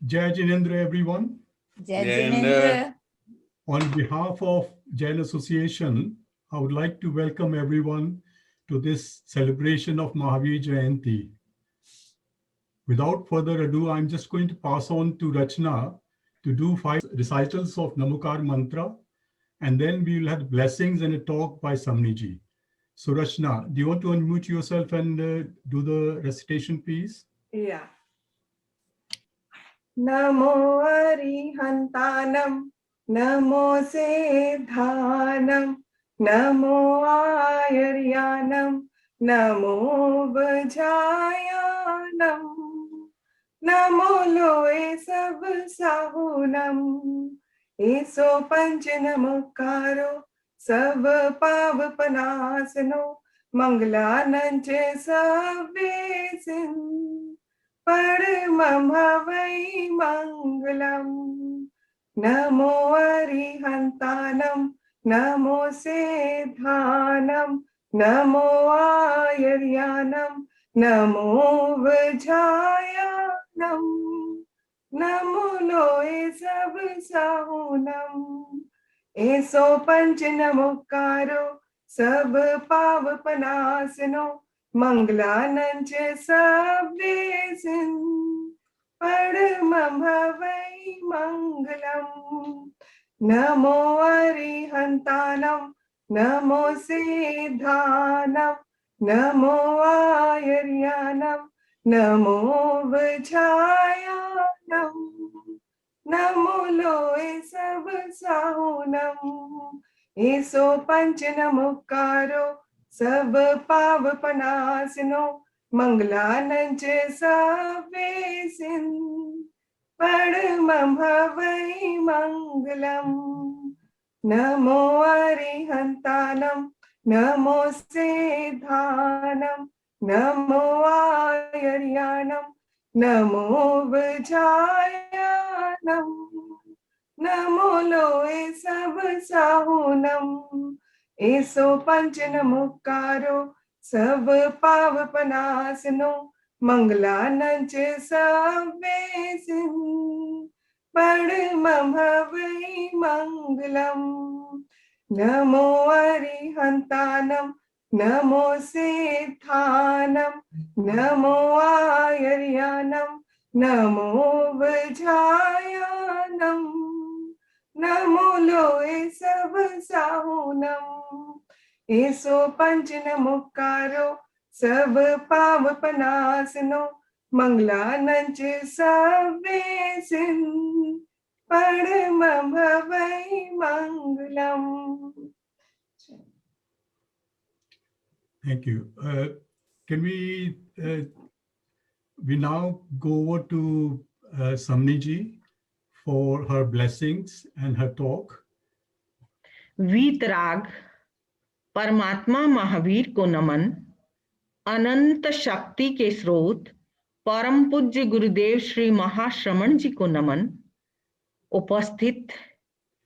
Jai Jinendra, everyone. Jai Jinendra. On behalf of Jain Association, I would like to welcome everyone to this celebration of Mahavir Jayanti. Without further ado, I'm just going to pass on to Rachna to do 5 recitals of Namokar Mantra, and then we will have blessings and a talk by Samniji. So Rachna, do you want to unmute yourself and do the recitation, please? Yeah. Namo Arihantanam, Namo Siddhanam, Namo Ayaryanam, Namo Vajayanam, Namo Loe Sab Sahunam, Eso Panch Namakaro, Sab Pav Panasano, Manglananche Savesin. Paramam Havai Mangalam, Namo Arihantanam, Namo Siddhanam, Namo Ayaryanam, Namo Vajayanam, Namo Loe Sab Sahunam, Eso Panch Namokaro, Sab Pav Panasano, Manglananche Savesin, Paramam Havai Mangalam, Namo Arihantanam, Namo Siddhanam, Namo Ayaryanam, Namo Vajayanam, Namo Loe Sab Sahunam, Eso Panch Namokaro, Sab Pav Panasano, Manglananche Savesin, Paramam Havai Mangalam, Namo Arihantanam, Namo Siddhanam, Namo Ayaryanam, Namo Vajayanam, Namo Loe Sab Sahunam, Eso Panch Namokaro, Sab Pav Panasano, Manglananche Savesin, Paramam Havai Mangalam, Namo Arihantanam, Namo Siddhanam, Namo Ayaryanam, Namo Vajayanam, Namo Loe Sab Sahunam, Eso Panch Namokaro, Sab Pav Panasano, Manglananche Savesin, Paramam Havai Mangalam. Thank you. Can we now go over to Samniji for her blessings and her talk? वीतराग परमात्मा महावीर को नमन। अनंत शक्ति के स्रोत परम पूज्य गुरुदेव श्री महाश्रमण जी को नमन। उपस्थित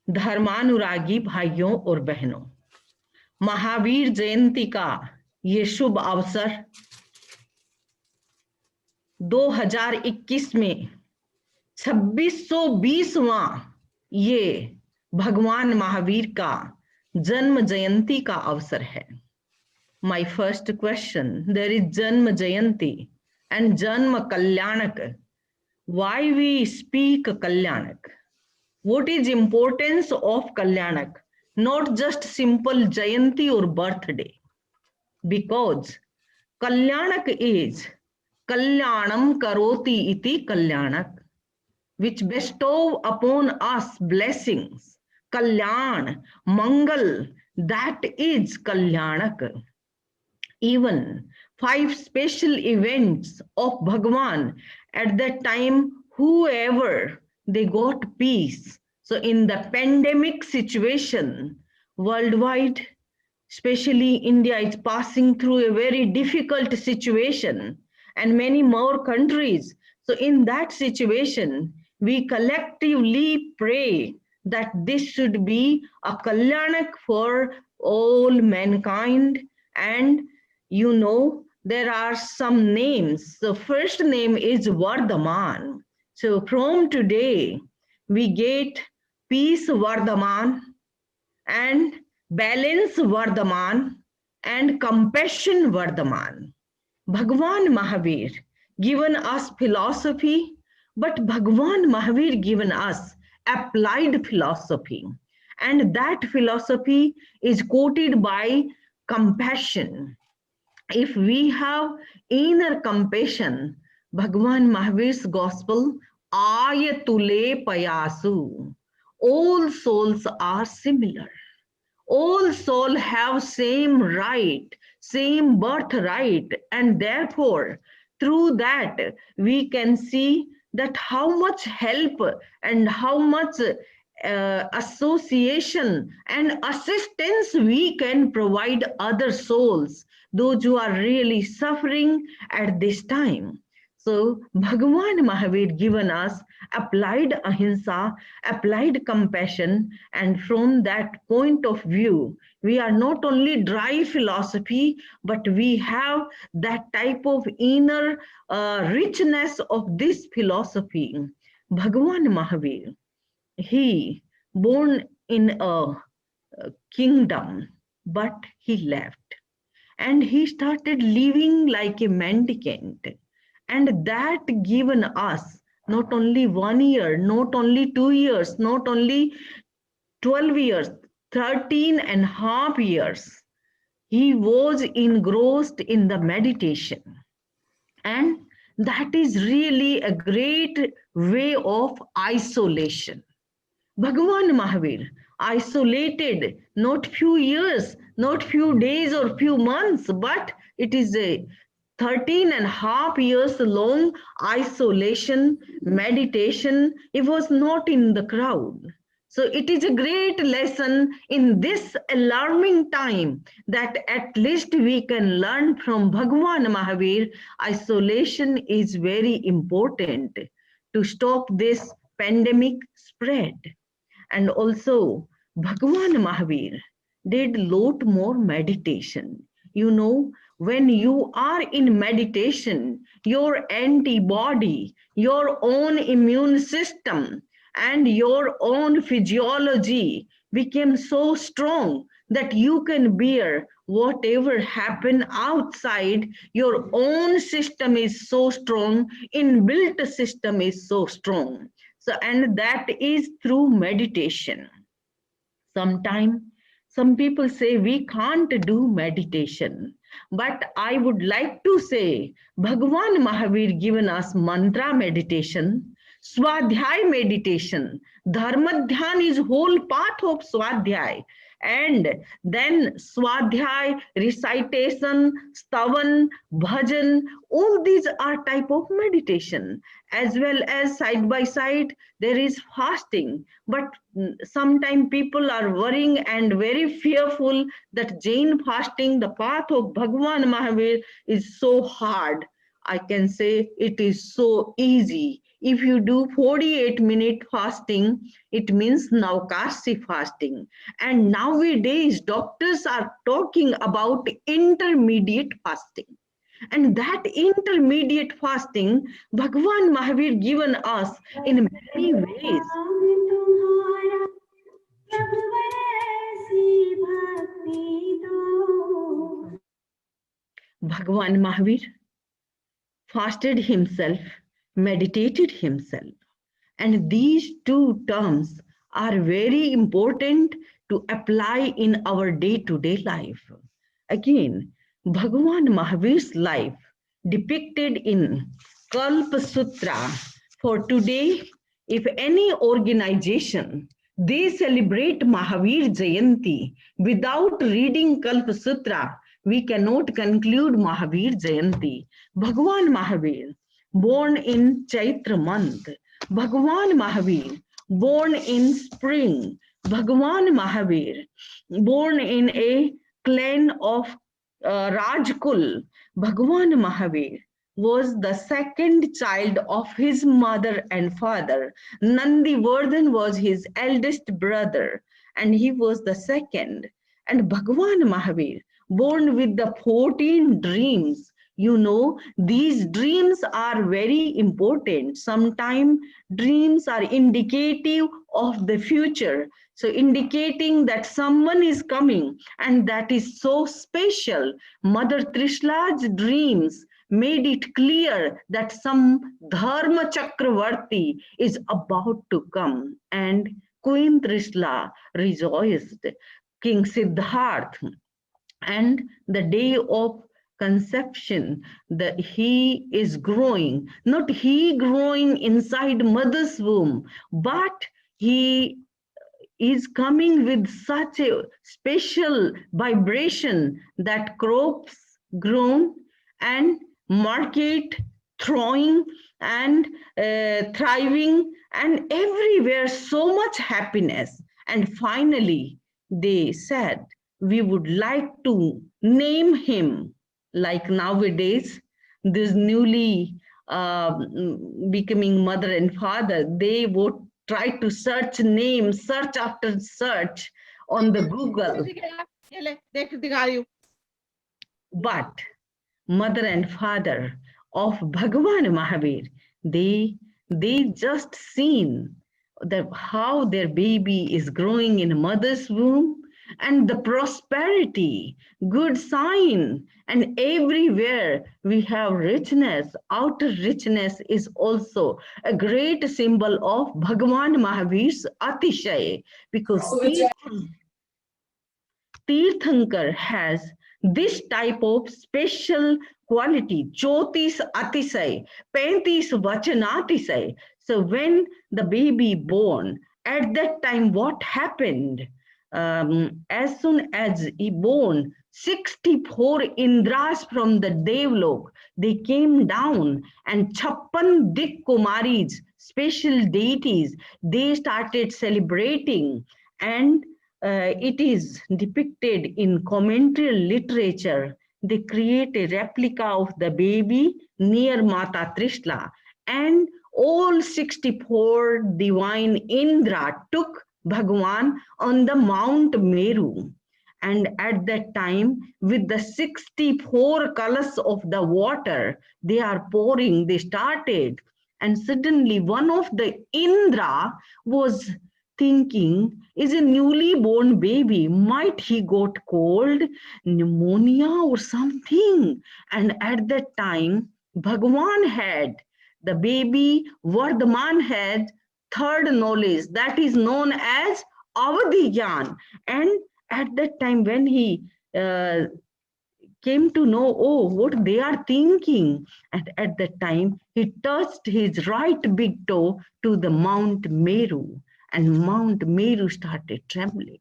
धर्मानुरागी भाइयों और बहनों, महावीर जयंती का ये शुभ अवसर 2021 में 2620वां ये भगवान महावीर का जन्म जयंती का अवसर है। My first question, there is Janma Jayanti and Janma Kalyanak. Why we speak Kalyanak? What is importance of Kalyanak? Not just simple Jayanti or birthday. Because Kalyanak is Kalyanam Karoti iti Kalyanak, which bestow upon us blessings. Kalyan, Mangal, that is Kalyanak. Even 5 special events of Bhagwan at that time, whoever they got peace. So in the pandemic situation worldwide, especially India is passing through a very difficult situation and many more countries. So in that situation, we collectively pray that this should be a Kalyanak for all mankind. And you know, there are some names. The first name is Vardhaman. So from today, we get peace Vardhaman and balance Vardhaman and compassion Vardhaman. Bhagwan Mahavir given us philosophy, but Bhagwan Mahavir given us applied philosophy. And that philosophy is quoted by compassion. If we have inner compassion, Bhagwan Mahavir's gospel, Ayatule Payasu, all souls are similar. All souls have same right, same birthright, and therefore through that we can see that how much help and how much association and assistance we can provide other souls, those who are really suffering at this time. So Bhagavan Mahavir given us applied ahimsa, applied compassion, and from that point of view, we are not only dry philosophy, but we have that type of inner richness of this philosophy. Bhagavan Mahavir, he born in a kingdom, but he left and he started living like a mendicant, and that given us not only 1 year, not only 2 years, not only 12 years, 13 and a half years, he was engrossed in the meditation. And that is really a great way of isolation. Bhagavan Mahavir isolated not few years, not few days or few months, but it is a 13 and a half years long isolation, meditation. He was not in the crowd. So it is a great lesson in this alarming time that at least we can learn from Bhagavan Mahavir. Isolation is very important to stop this pandemic spread. And also Bhagavan Mahavir did lot more meditation. You know, when you are in meditation, your antibody, your own immune system, and your own physiology became so strong that you can bear whatever happen outside. Your own system is so strong, inbuilt system is so strong. So, and that is through meditation. Sometimes some people say we can't do meditation, but I would like to say Bhagavan Mahavir given us mantra meditation, swadhyay meditation. Dharmadhyan is whole part of swadhyay, and then swadhyay, recitation, stavan, bhajan, all these are type of meditation. As well as side by side there is fasting, but sometimes people are worrying and very fearful that Jain fasting, the path of Bhagavan Mahavir, is so hard. I can say it is so easy. If you do 48-minute fasting, it means Navkasi fasting. And nowadays, doctors are talking about intermediate fasting. And that intermediate fasting, Bhagavan Mahavir given us in many ways. Bhagavan Mahavir fasted himself, meditated himself. And these two terms are very important to apply in our day-to-day life. Again, Bhagavan Mahavir's life depicted in Kalpa Sutra. For today, if any organization, they celebrate Mahavir Jayanti without reading Kalpa Sutra, we cannot conclude Mahavir Jayanti. Bhagavan Mahavir, born in Chaitra month. Bhagavan Mahavir, born in spring. Bhagavan Mahavir, born in a clan of Rajkul. Bhagavan Mahavir was the second child of his mother and father. Nandivardhan was his eldest brother, and he was the second. And Bhagavan Mahavir, born with the 14 dreams, You know, these dreams are very important. Sometimes dreams are indicative of the future. So indicating that someone is coming, and that is so special. Mother Trishla's dreams made it clear that some Dharma Chakravarti is about to come, and Queen Trishla rejoiced. King Siddhartha, and the day of conception, that he is growing, not he growing inside mother's womb, but he is coming with such a special vibration that crops grown and market throwing and thriving, and everywhere so much happiness. And finally they said, we would like to name him. Like nowadays, this newly becoming mother and father, they would try to search name, search after search on the Google. But mother and father of Bhagavan Mahavir, they just seen that how their baby is growing in mother's womb, and the prosperity, good sign, and everywhere we have richness. Outer richness is also a great symbol of Bhagavan Mahavir's Atishay, because Tirthankar has this type of special quality, Jyotis Atisay, Pentis Vachanatisay. So when the baby born, at that time what happened? As soon as he born, 64 Indras from the Devlok, they came down, and Chappan Dik Kumaris, special deities, they started celebrating, and it is depicted in commentary literature. They create a replica of the baby near Mata Trishla, and all 64 divine Indra took Bhagwan on the Mount Meru. And at that time, with the 64 colors of the water, they are pouring, they started. And suddenly one of the Indra was thinking, is a newly born baby, might he got cold, pneumonia or something? And at that time, Bhagwan had, the baby Vardhaman had third knowledge, that is known as Avadhigyan. And at that time when he came to know, oh, what they are thinking, and at that time he touched his right big toe to the Mount Meru, and Mount Meru started trembling.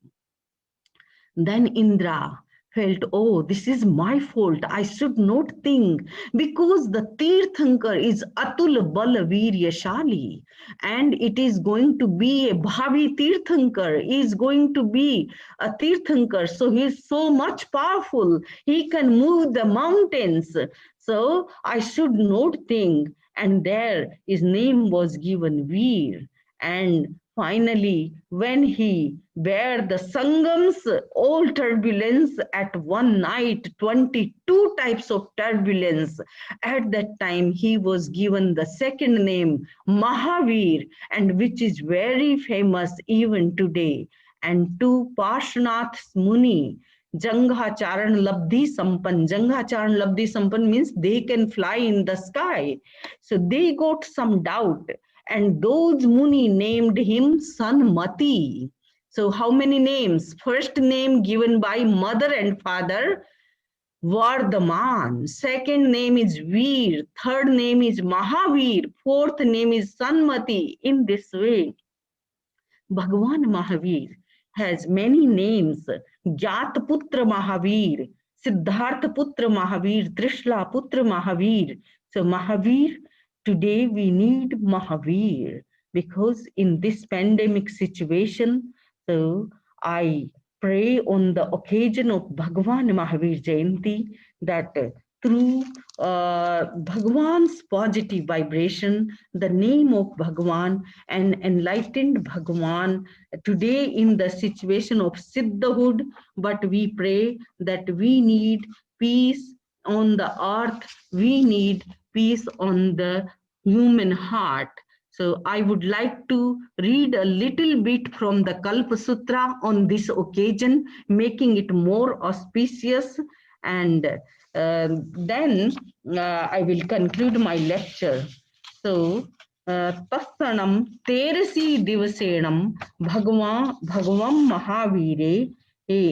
Then Indra felt, oh, this is my fault. I should not think, because the Tirthankar is Atul Bala Shali, and it is going to be a Bhavi Tirthankar, is going to be a Tirthankar. So he is so much powerful. He can move the mountains. So I should not think. And there his name was given Veer. And finally, when he bear the Sangam's all turbulence at one night, 22 types of turbulence, at that time he was given the second name Mahavir, and which is very famous even today. And to Parshanath Muni, Jangha Charan Labdhi Sampan. Jangha Charan Labdhi Sampan means they can fly in the sky. So they got some doubt, and those Muni named him Sanmati. So how many names? First name given by mother and father, Vardhaman. Second name is Veer. Third name is Mahavir. Fourth name is Sanmati. In this way, Bhagavan Mahavir has many names. Jat Putra Mahavir, Siddhartha Putra Mahavir, Trishla Putra Mahavir. So Mahavir, today we need Mahavir, because in this pandemic situation, so I pray on the occasion of Bhagavan Mahavir Jayanti that through Bhagavan's positive vibration, the name of Bhagavan and enlightened Bhagavan, today in the situation of Siddhahood, but we pray that we need peace, on the earth, we need peace on the human heart. So I would like to read a little bit from the Kalpa Sutra on this occasion, making it more auspicious, and then I will conclude my lecture. So, तत्सणं Tersi दिवसेणं भगवान महावीरे हे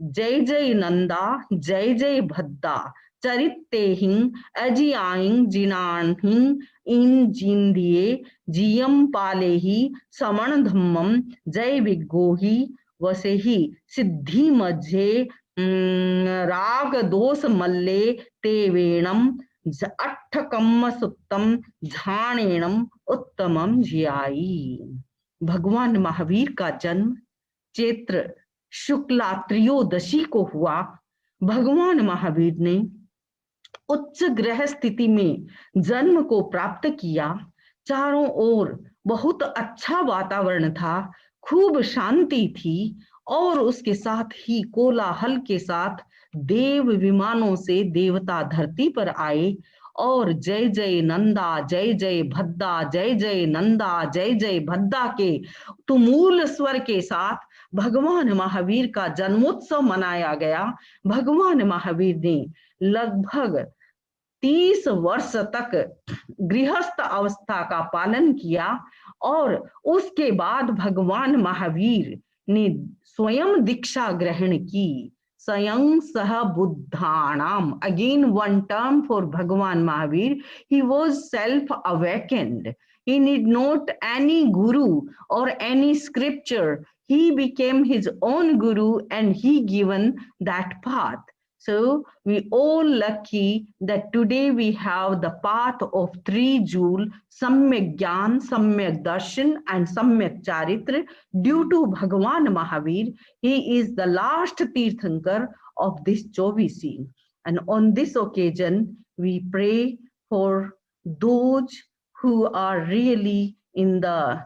जय जय नंदा जय जय भद्दा चरितेहिं अजियाइं जिनाहिं इन जिंदिये जियम पालेहि समण धम्मम जय विगोहि वसेहि सिद्धि मध्य राग दोष मल्ले तेवेणम अट्ठकम्म सुत्तम झाणेणम उत्तमम जियाई। भगवान महावीर का जन्म चैत्र शुक्ला त्रयोदशी को हुआ। भगवान महावीर ने उच्च ग्रह स्थिति में जन्म को प्राप्त किया। चारों ओर बहुत अच्छा वातावरण था, खूब शांति थी और उसके साथ ही कोलाहल के साथ देव विमानों से देवता धरती पर आए और जय जय नंदा जय जय भद्दा जय जय नंदा जय जय भद्दा के तुमूल स्वर के साथ भगवान महावीर का जन्मोत्सव मनाया गया। भगवान महावीर ने लगभग 30 वर्ष तक गृहस्थ अवस्था का पालन किया और उसके बाद भगवान महावीर ने स्वयं दीक्षा ग्रहण की। स्वयं सह बुद्धानाम, अगेन वन टर्म फॉर भगवान Mahavir, he was self awakened. He need not any guru or any scripture. He became his own guru and he given that path. So we all lucky that today we have the path of three jewel, Samyak Gyan, Samyak Darshan and Samyak Charitra. Due to Bhagavan Mahavir, he is the last Tirthankar of this Chovisi. And on this occasion, we pray for those who are really in the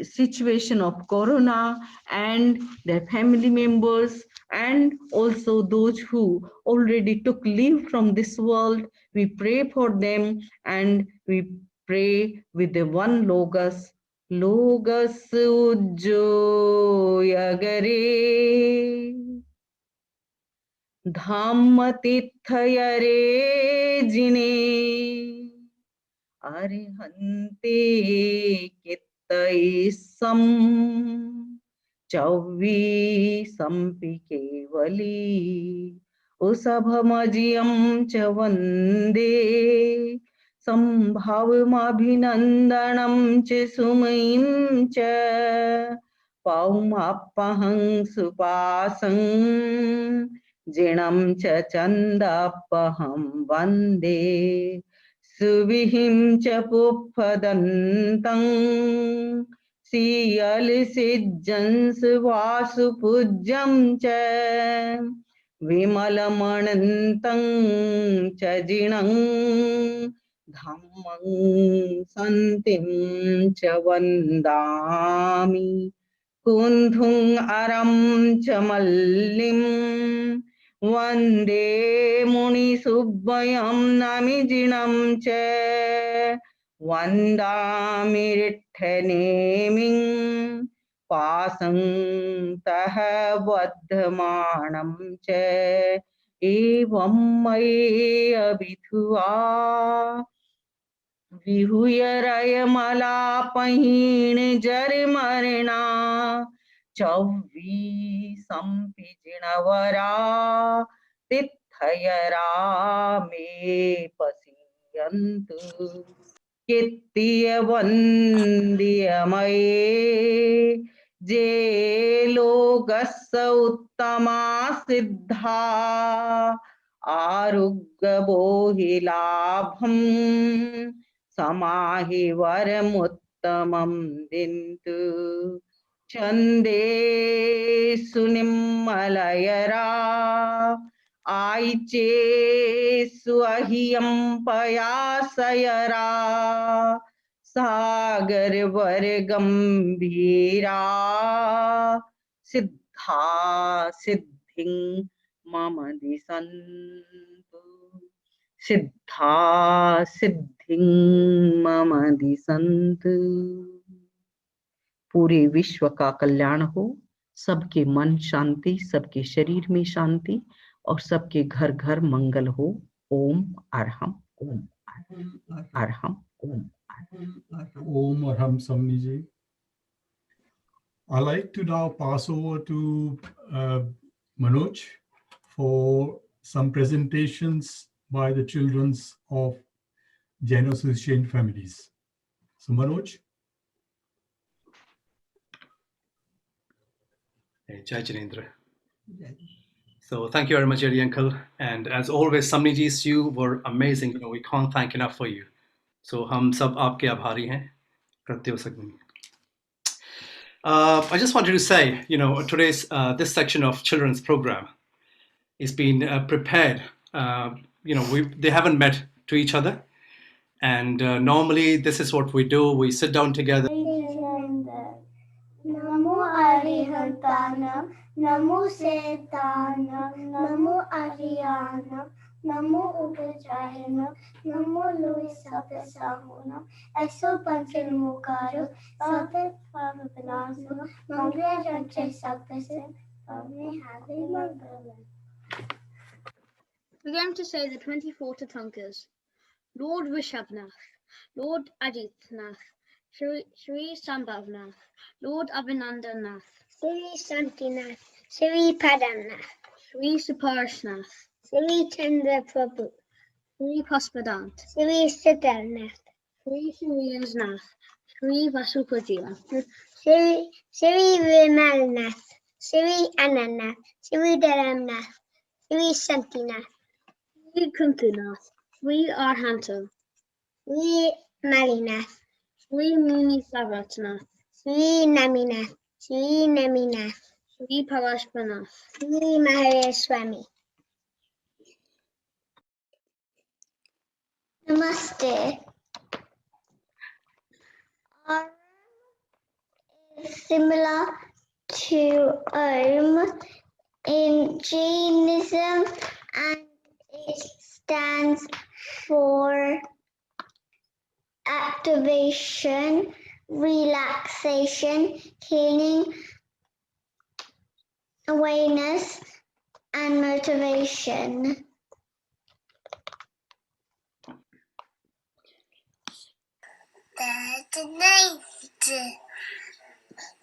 situation of Corona and their family members, and also those who already took leave from this world. We pray for them and we pray with the one logos. Logos ujjoyagare dhamma tithayare jine arihante kittaisam चौवी संपि केवली उसभमजियं च वन्दे संभवमभिनन्दनं च सुमयीं च पौमापहं सुपासं जिनं च चन्दपहं वन्दे सुविहिं च पुप्पदन्तं सियल सिज्जंस वासु पूज्यं च विमलमणन्तं च जिनं धम्मं सन्तिं च वन्दामि कुन्धुं अरं च मल्लिं वन्दे मुनिसुब्बयं नमिजिनं च वन्दामि रिट्ठनेमिं पासं तः बद्धमानं च एवं मयेऽभिधुआ विहूय रयमलापहीन जरमरणा चौवी संपिजिणवरा तिथयरा मे पश्यन्तु कित्तीय वन्द्यमये जे लोकस्य उत्तमा सिद्धा आरुग्य बोहिलाभं समाहि वरमुत्तमं दिन्तु छन्देषु निम्मलयरा आयिचेषु अह्यं पयासयरा सागरवर गंभीरा सिद्धा सिद्धिं मम दिशन्तु सिद्धा सिद्धिं मम दिसंत। पूरे विश्व का कल्याण हो, सबके मन शांति, सबके शरीर में शांति और सबके घर घर मंगल हो। ओम अरहम, ओम अरहम, ओम Om Arham Samniji. I'd like to now pass over to Manoj for some presentations by the children of Jain Association families. So Manoj. Jai Jinendra. So thank you very much, Jerry Uncle. And as always, Samnijis, you were amazing. You know, we can't thank enough for you. So hum sab aapke abhari hain. Pratyo Sagni. I just wanted to say, you know, today's this section of children's program is being prepared. You know, they haven't met to each other, and normally this is what we do. We sit down together. Namo Arihatanam, Namo Setanam, Namo Ariyanam, Namo Upajayanam, Namo Luisapasahunam, Eso Panchilmukaro, Sapat Pavapanasu, Mangla Janche Sapasin, Pavni Happy Mangalam. We're going to say the 24 Tatankas. Lord Rishabhnath, Lord Aditnath, Shri Sambhavnath, Lord Abhinandanath, Sri Shantinath, Sri Padamnath, Shri Suparshnath, Sri Chandra Prabhu, Shri Paspadant, Sri Siddharnath, Shri Suryansnath, Shri Vasupajila, Sri Vimalnath, Sri Ananath, Sri Dharamnath, Sri Shantinath, Shri Kunkunath, Shri Arhanto, Sri Malinath, Shri Muni Saratnath, Sri Naminath, Sri Naminath, Shri Parashpanath, Sri Mahavir Swami. Namaste. Arm is similar to Om in Jainism, and it stands for activation, relaxation, healing, awareness, and motivation.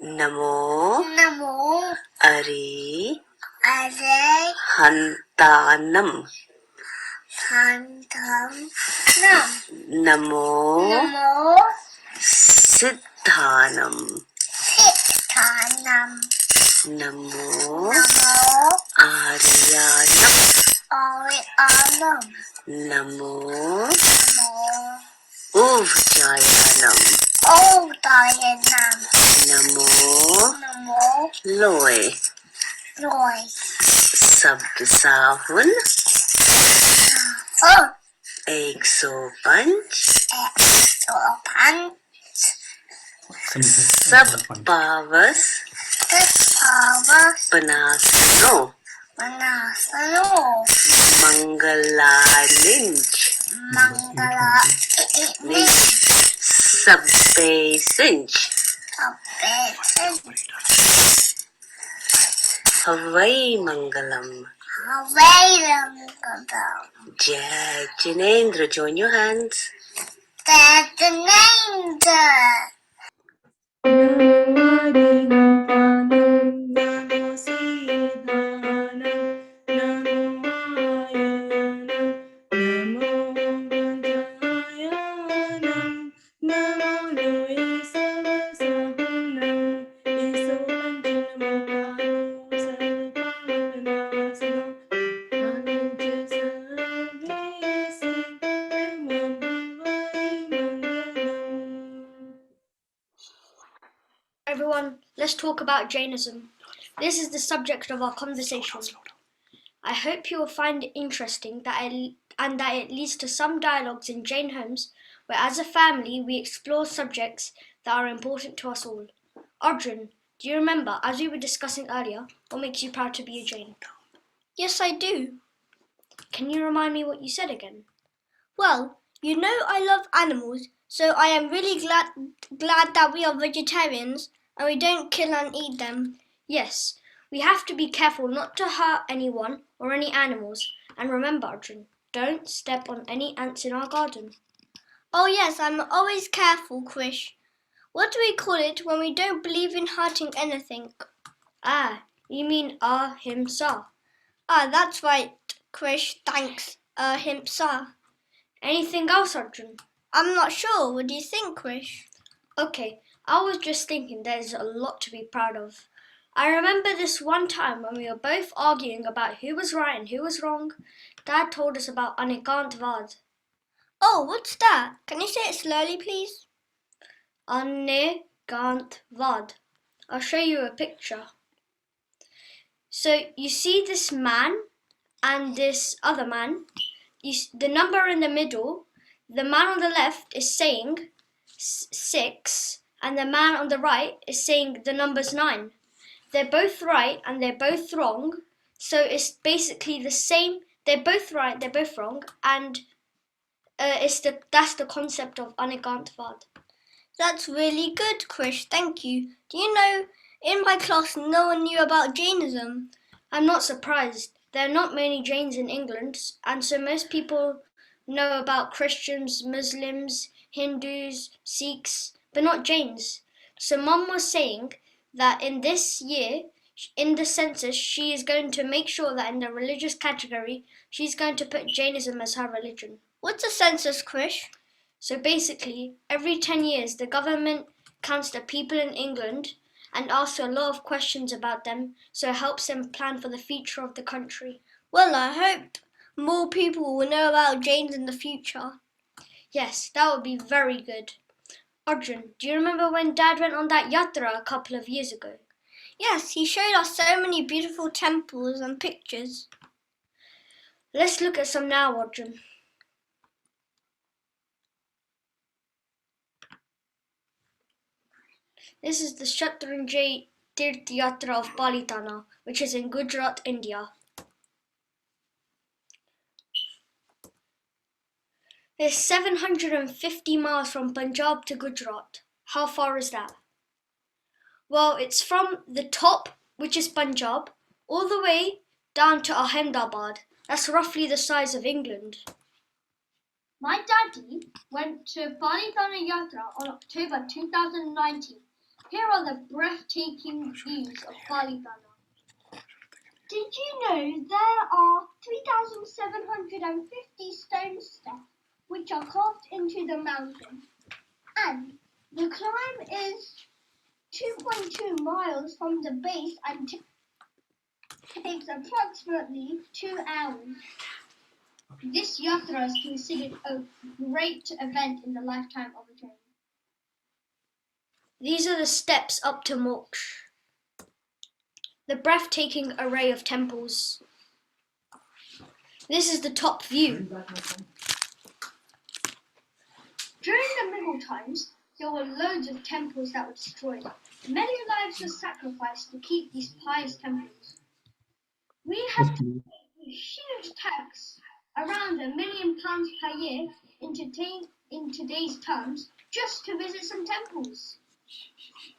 Namo Arihantanam. Namo Siddhanam. Namo Ariyanam. Namo Uvjayanam. Namo Loy. Sabd Sahun 105 Sab Pavas Panasano Mangalinj Sabbe Sinch Havai Mangalam. Jai Jinendra, join your hands. Everyone, let's talk about Jainism. This is the subject of our conversation. I hope you will find it interesting that it leads to some dialogues in Jain homes where as a family we explore subjects that are important to us all. Arjun, do you remember, as we were discussing earlier, what makes you proud to be a Jain? Yes, I do. Can you remind me what you said again? Well, you know I love animals, so I am really glad that we are vegetarians and we don't kill and eat them. Yes, we have to be careful not to hurt anyone or any animals. And remember, Arjun, don't step on any ants in our garden. Oh yes, I'm always careful, Krish. What do we call it when we don't believe in hurting anything? Ah, you mean ahimsa. Ah, that's right, Krish, thanks, ahimsa. Anything else, Arjun? I'm not sure. What do you think, Krish? Okay, I was just thinking there's a lot to be proud of. I remember this one time when we were both arguing about who was right and who was wrong. Dad told us about Anekantvad. Oh, what's that? Can you say it slowly, please? Anekantvad. I'll show you a picture. So you see this man and this other man. The number in the middle, the man on the left is saying 6 and the man on the right is saying the number's 9. They're both right and they're both wrong, so it's basically the same. They're both right, they're both wrong, and that's the concept of Anekantvad. That's really good, Krish, thank you. Do you know, in my class no one knew about Jainism. I'm not surprised. There are not many Jains in England, and so most people know about Christians, Muslims, Hindus, Sikhs, but not Jains. So Mum was saying that in this year, in the census, she is going to make sure that in the religious category, she's going to put Jainism as her religion. What's a census, Krish? So basically, every 10 years, the government counts the people in England and asks a lot of questions about them, so it helps them plan for the future of the country. Well, I hope more people will know about Jains in the future. Yes, that would be very good. Arjun, do you remember when Dad went on that yatra a couple of years ago? Yes, he showed us so many beautiful temples and pictures. Let's look at some now, Arjun. This is the Shatranjay Tirth Yatra of Palitana, which is in Gujarat, India. It's 750 miles from Punjab to Gujarat. How far is that? Well, it's from the top, which is Punjab, all the way down to Ahmedabad. That's roughly the size of England. My daddy went to Palitana Yatra on October 2019. Here are the breathtaking views of Palitana. Did you know there are 3,750 stone steps which are carved into the mountain? And the climb is 2.2 miles from the base and takes approximately 2 hours. This yatra is considered a great event in the lifetime of a Jain. These are the steps up to Moksha. The breathtaking array of temples. This is the top view. During the Mughal times, there were loads of temples that were destroyed. Many lives were sacrificed to keep these pious temples. We have to pay a huge tax, around £1 million per year in today's terms, just to visit some temples.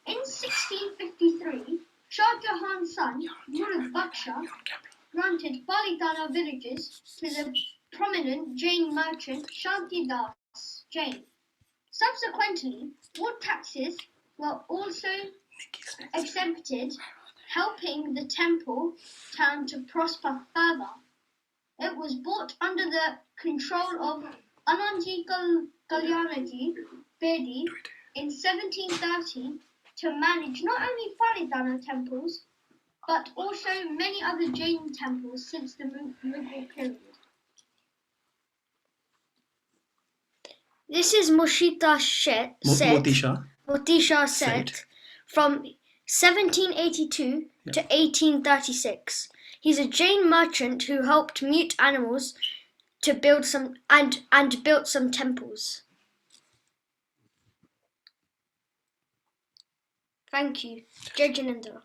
In 1653, Shah Jahan's son, Murad Baksha, granted Palitana villages to the prominent Jain merchant Shanti Das Jain. Subsequently, wood taxes were also exempted, helping the temple town to prosper further. It was brought under the control of Anandji Kalyanaji Bedi in 1730 to manage not only Palitana temples, but also many other Jain temples since the Mughal period. This is Motisha Seth from 1782 to 1836. He's a Jain merchant who helped mute animals to build some and built some temples. Thank you, Jai Janendra.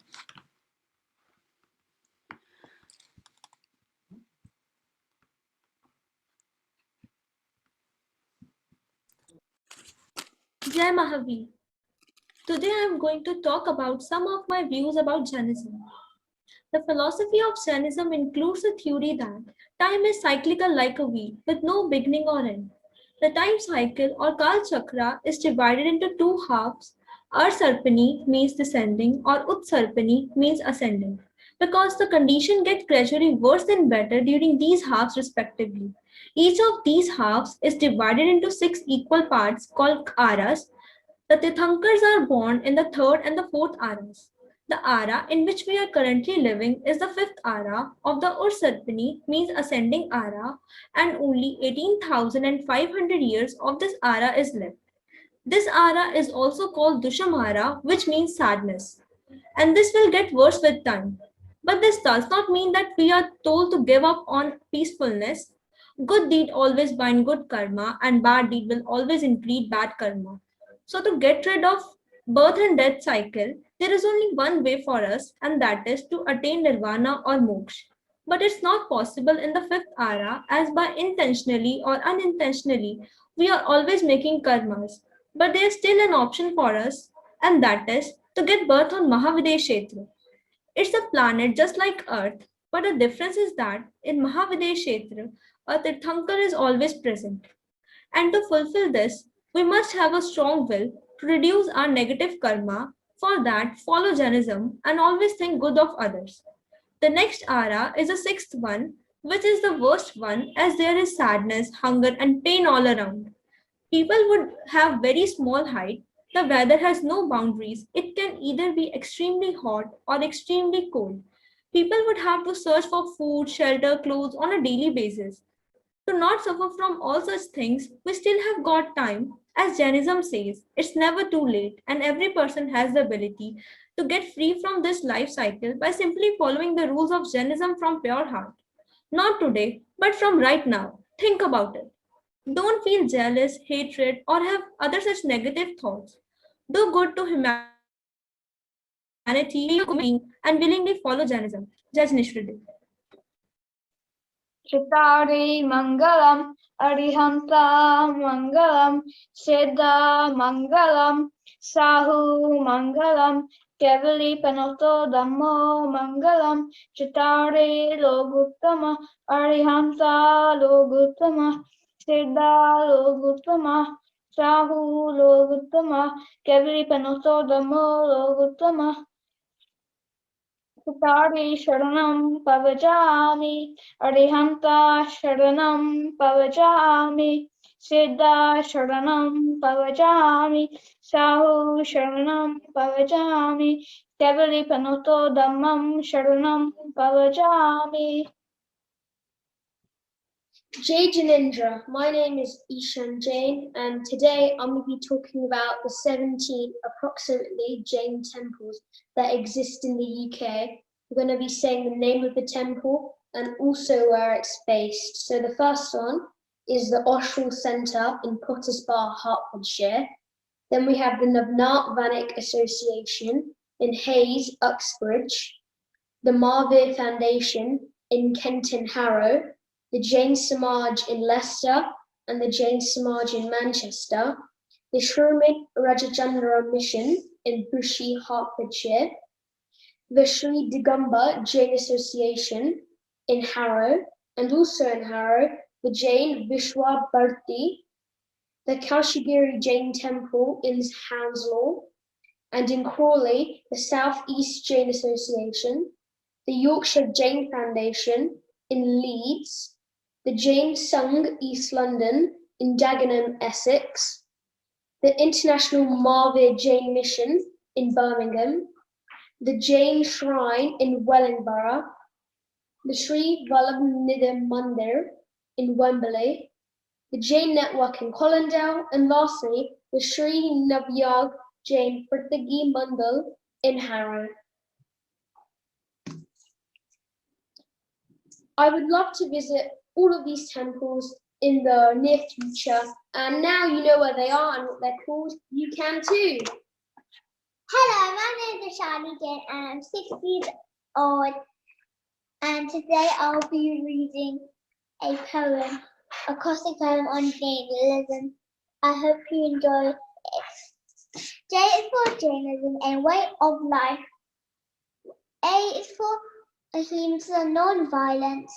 Jai Mahavir. Today I am going to talk about some of my views about Jainism. The philosophy of Jainism includes the theory that time is cyclical like a wheel with no beginning or end. The time cycle or Kal Chakra is divided into two halves. Arsarpani means descending or Utsarpani means ascending because the condition gets gradually worse and better during these halves respectively. Each of these halves is divided into six equal parts called aras. The Tirthankars are born in the third and the fourth aras. The ara in which we are currently living is the fifth ara of the Ursarpani, means ascending ara, and only 18,500 years of this ara is left. This ara is also called Dushamara, which means sadness, and this will get worse with time. But this does not mean that we are told to give up on peacefulness. Good deed always bind good karma, and bad deed will always increase bad karma. So, to get rid of birth and death cycle, there is only one way for us, and that is to attain nirvana or moksha. But it's not possible in the fifth ara, as by intentionally or unintentionally, we are always making karmas. But there is still an option for us, and that is to get birth on Mahavidya Kshetra. It's a planet just like Earth, but the difference is that in Mahavidya Kshetra, a Tirthankar is always present. And to fulfill this, we must have a strong will to reduce our negative karma. For that, follow Jainism and always think good of others. The next ara is the sixth one, which is the worst one as there is sadness, hunger, and pain all around. People would have very small height. The weather has no boundaries. It can either be extremely hot or extremely cold. People would have to search for food, shelter, clothes on a daily basis. To not suffer from all such things, we still have got time. As Jainism says, it's never too late, and every person has the ability to get free from this life cycle by simply following the rules of Jainism from pure heart. Not today, but from right now. Think about it. Don't feel jealous, hatred, or have other such negative thoughts. Do good to humanity, be a good being, and willingly follow Jainism. Jai Janeshwar. Chitari Mangalam, Arihanta Mangalam, Siddha Mangalam, Sahu Mangalam, Kevali Panoto Dhammo Mangalam, Chitari Loguttama, Arihanta Loguttama, Siddha Loguttama, Sahu Loguttama, Kevali Panoto Dhammo Loguttama. Sutari Sharanam Pavajami, Arihanta Sharanam Pavajami, Siddha Sharanam Pavajami, Sahu Sharanam Pavajami, Kevali Panoto Dhammam Sharanam Pavajami. Jai Janendra, my name is Ishan Jain, and today I'm going to be talking about the 17 approximately Jain temples that exist in the UK. We're going to be saying the name of the temple and also where it's based. So the first one is the Oshrul Centre in Potters Bar, Hertfordshire. Then we have the Navnat Vanik Association in Hayes, Uxbridge, the Mahavir Foundation in Kenton Harrow, the Jain Samaj in Leicester and the Jain Samaj in Manchester, the Shrumit Rajachandra Mission in Bushi, Hertfordshire, the Sri Digamba Jain Association in Harrow, and also in Harrow, the Jain Vishwa Bharti, the Kaushigiri Jain Temple in Hounslow, and in Crawley, the South East Jain Association, the Yorkshire Jain Foundation in Leeds, the Jain Sangh East London in Dagenham, Essex, the International Mahavir Jain Mission in Birmingham, the Jain Shrine in Wellingborough, the Sri Vallabhnidham Mandir in Wembley, the Jain Network in Colindale, and lastly, the Sri Navyag Jain Pratigi Mandal in Harrow. I would love to visit all of these temples in the near future, and now you know where they are and what they're called, you can too. Hello, my name is Shani Jain and I'm 6 years old. And today I'll be reading a poem, a classic poem on Jainism. I hope you enjoy it. J is for Jainism and way of life. A is for ahimsa, non-violence.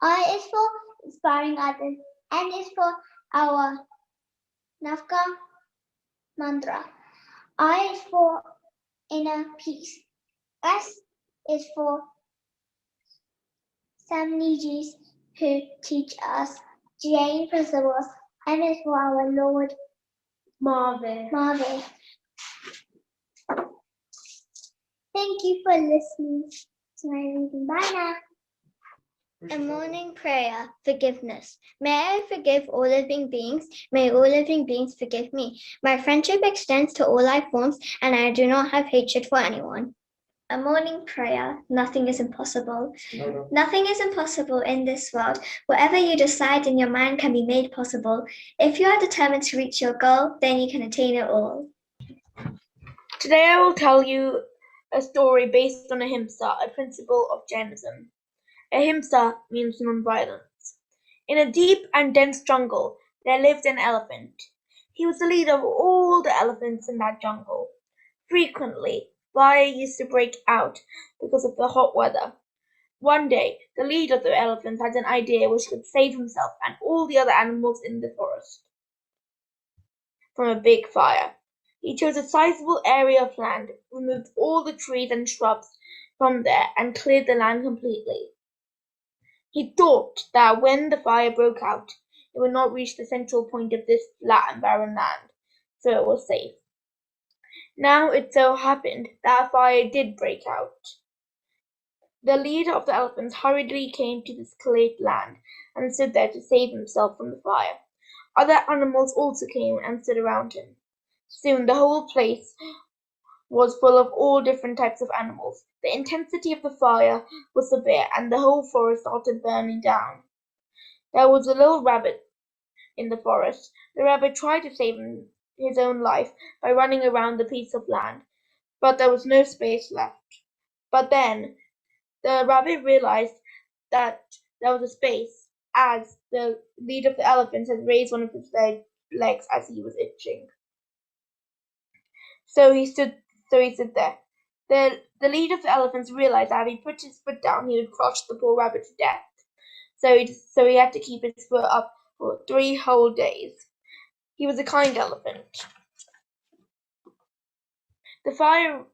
I is for inspiring others. N is for our Navka mantra. I is for inner peace. S is for Samnijis who teach us Jain principles. M is for our Lord Mahavir. Thank you for listening to my reading. Bye now. A morning prayer, forgiveness. May I forgive all living beings. May all living beings forgive me. My friendship extends to all life forms, and I do not have hatred for anyone. A morning prayer, nothing is impossible. Nothing is impossible in this world. Whatever you decide in your mind can be made possible. If you are determined to reach your goal, then you can attain it all. Today I will tell you a story based on ahimsa, a principle of Jainism. Ahimsa means non-violence. In a deep and dense jungle, there lived an elephant. He was the leader of all the elephants in that jungle. Frequently, fire used to break out because of the hot weather. One day, the leader of the elephants had an idea which could save himself and all the other animals in the forest from a big fire. He chose a sizable area of land, removed all the trees and shrubs from there, and cleared the land completely. He thought that when the fire broke out, it would not reach the central point of this flat and barren land, so it was safe. Now it so happened that a fire did break out. The leader of the elephants hurriedly came to this cleared land and stood there to save himself from the fire. Other animals also came and stood around him. Soon the whole place was full of all different types of animals. The intensity of the fire was severe, and the whole forest started burning down. There was a little rabbit in the forest. The rabbit tried to save his own life by running around the piece of land, but there was no space left. But then the rabbit realized that there was a space, as the leader of the elephants had raised one of his legs as he was itching. So he stood there. The leader of the elephants realized that if he put his foot down, he would crush the poor rabbit to death. So he had to keep his foot up for 3 whole days. He was a kind elephant. The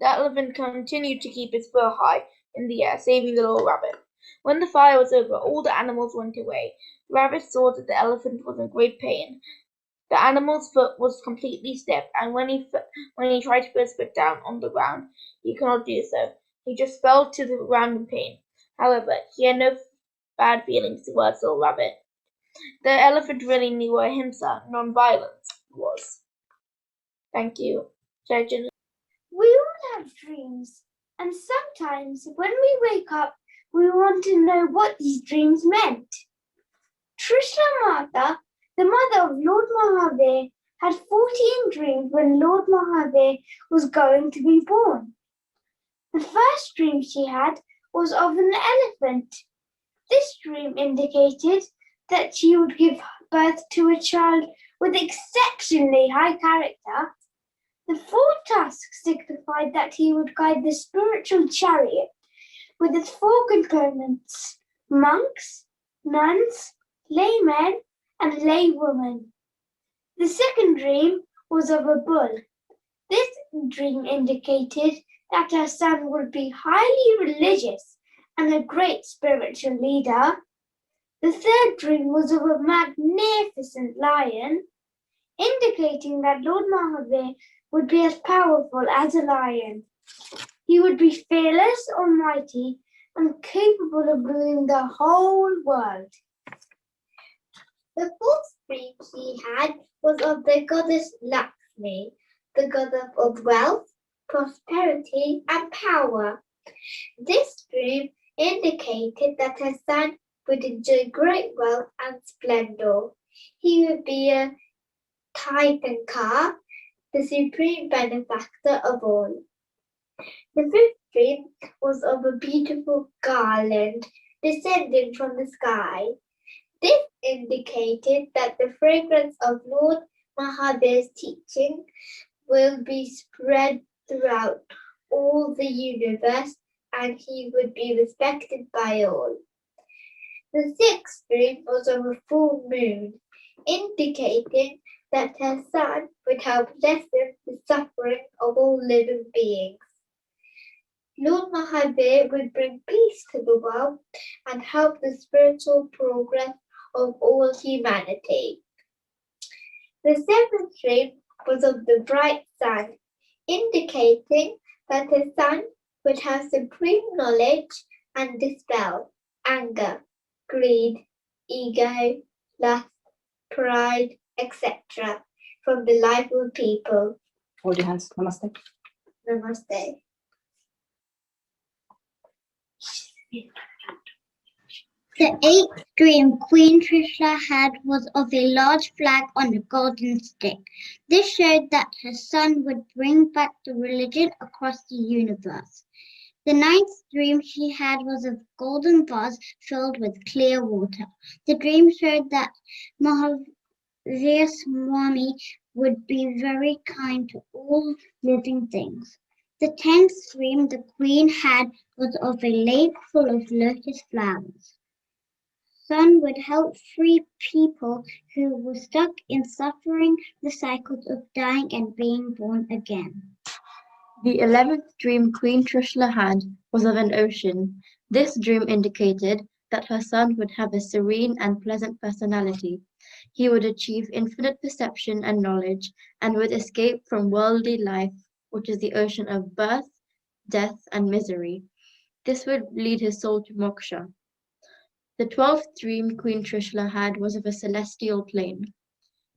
elephant continued to keep his foot high in the air, saving the little rabbit. When the fire was over, all the animals went away. The rabbit saw that the elephant was in great pain. The animal's foot was completely stiff, and when he tried to put his foot down on the ground, he could not do so. He just fell to the ground in pain. However, he had no bad feelings towards the little rabbit. The elephant really knew what ahimsa, non-violence, was. Thank you. Judge. We all have dreams, and sometimes when we wake up, we want to know what these dreams meant. Trishna Mata, the mother of Lord Mahavir, had 14 dreams when Lord Mahavir was going to be born. The first dream she had was of an elephant. This dream indicated that she would give birth to a child with exceptionally high character. The 4 tusks signified that he would guide the spiritual chariot with its 4 components: monks, nuns, laymen, and laywomen. The second dream was of a bull. This dream indicated that her son would be highly religious and a great spiritual leader. The third dream was of a magnificent lion, indicating that Lord Mahavir would be as powerful as a lion. He would be fearless, almighty, and capable of ruling the whole world. The fourth dream she had was of the goddess Lakshmi, the goddess of wealth, prosperity, and power. This dream indicated that her son would enjoy great wealth and splendor. He would be a Tirthankar, the supreme benefactor of all. The fifth dream was of a beautiful garland descending from the sky. This indicated that the fragrance of Lord Mahavir's teaching will be spread throughout all the universe and he would be respected by all. The sixth dream was of a full moon, indicating that her son would help lessen the suffering of all living beings. Lord Mahavir would bring peace to the world and help the spiritual progress of all humanity. The seventh dream was of the bright sun, indicating that the sun would have supreme knowledge and dispel anger, greed, ego, lust, pride, etc. from the life of people. Hold your hands. Namaste. Namaste. The eighth dream Queen Trishla had was of a large flag on a golden stick. This showed that her son would bring back the religion across the universe. The ninth dream she had was of a golden vase filled with clear water. The dream showed that Mahavir Swami would be very kind to all living things. The 10th dream the queen had was of a lake full of lotus flowers. Sun would help free people who were stuck in suffering the cycles of dying and being born again. The 11th dream Queen Trishla had was of an ocean. This dream indicated that her son would have a serene and pleasant personality. He would achieve infinite perception and knowledge and would escape from worldly life, which is the ocean of birth, death, and misery. This would lead his soul to moksha. The 12th dream Queen Trishla had was of a celestial plane.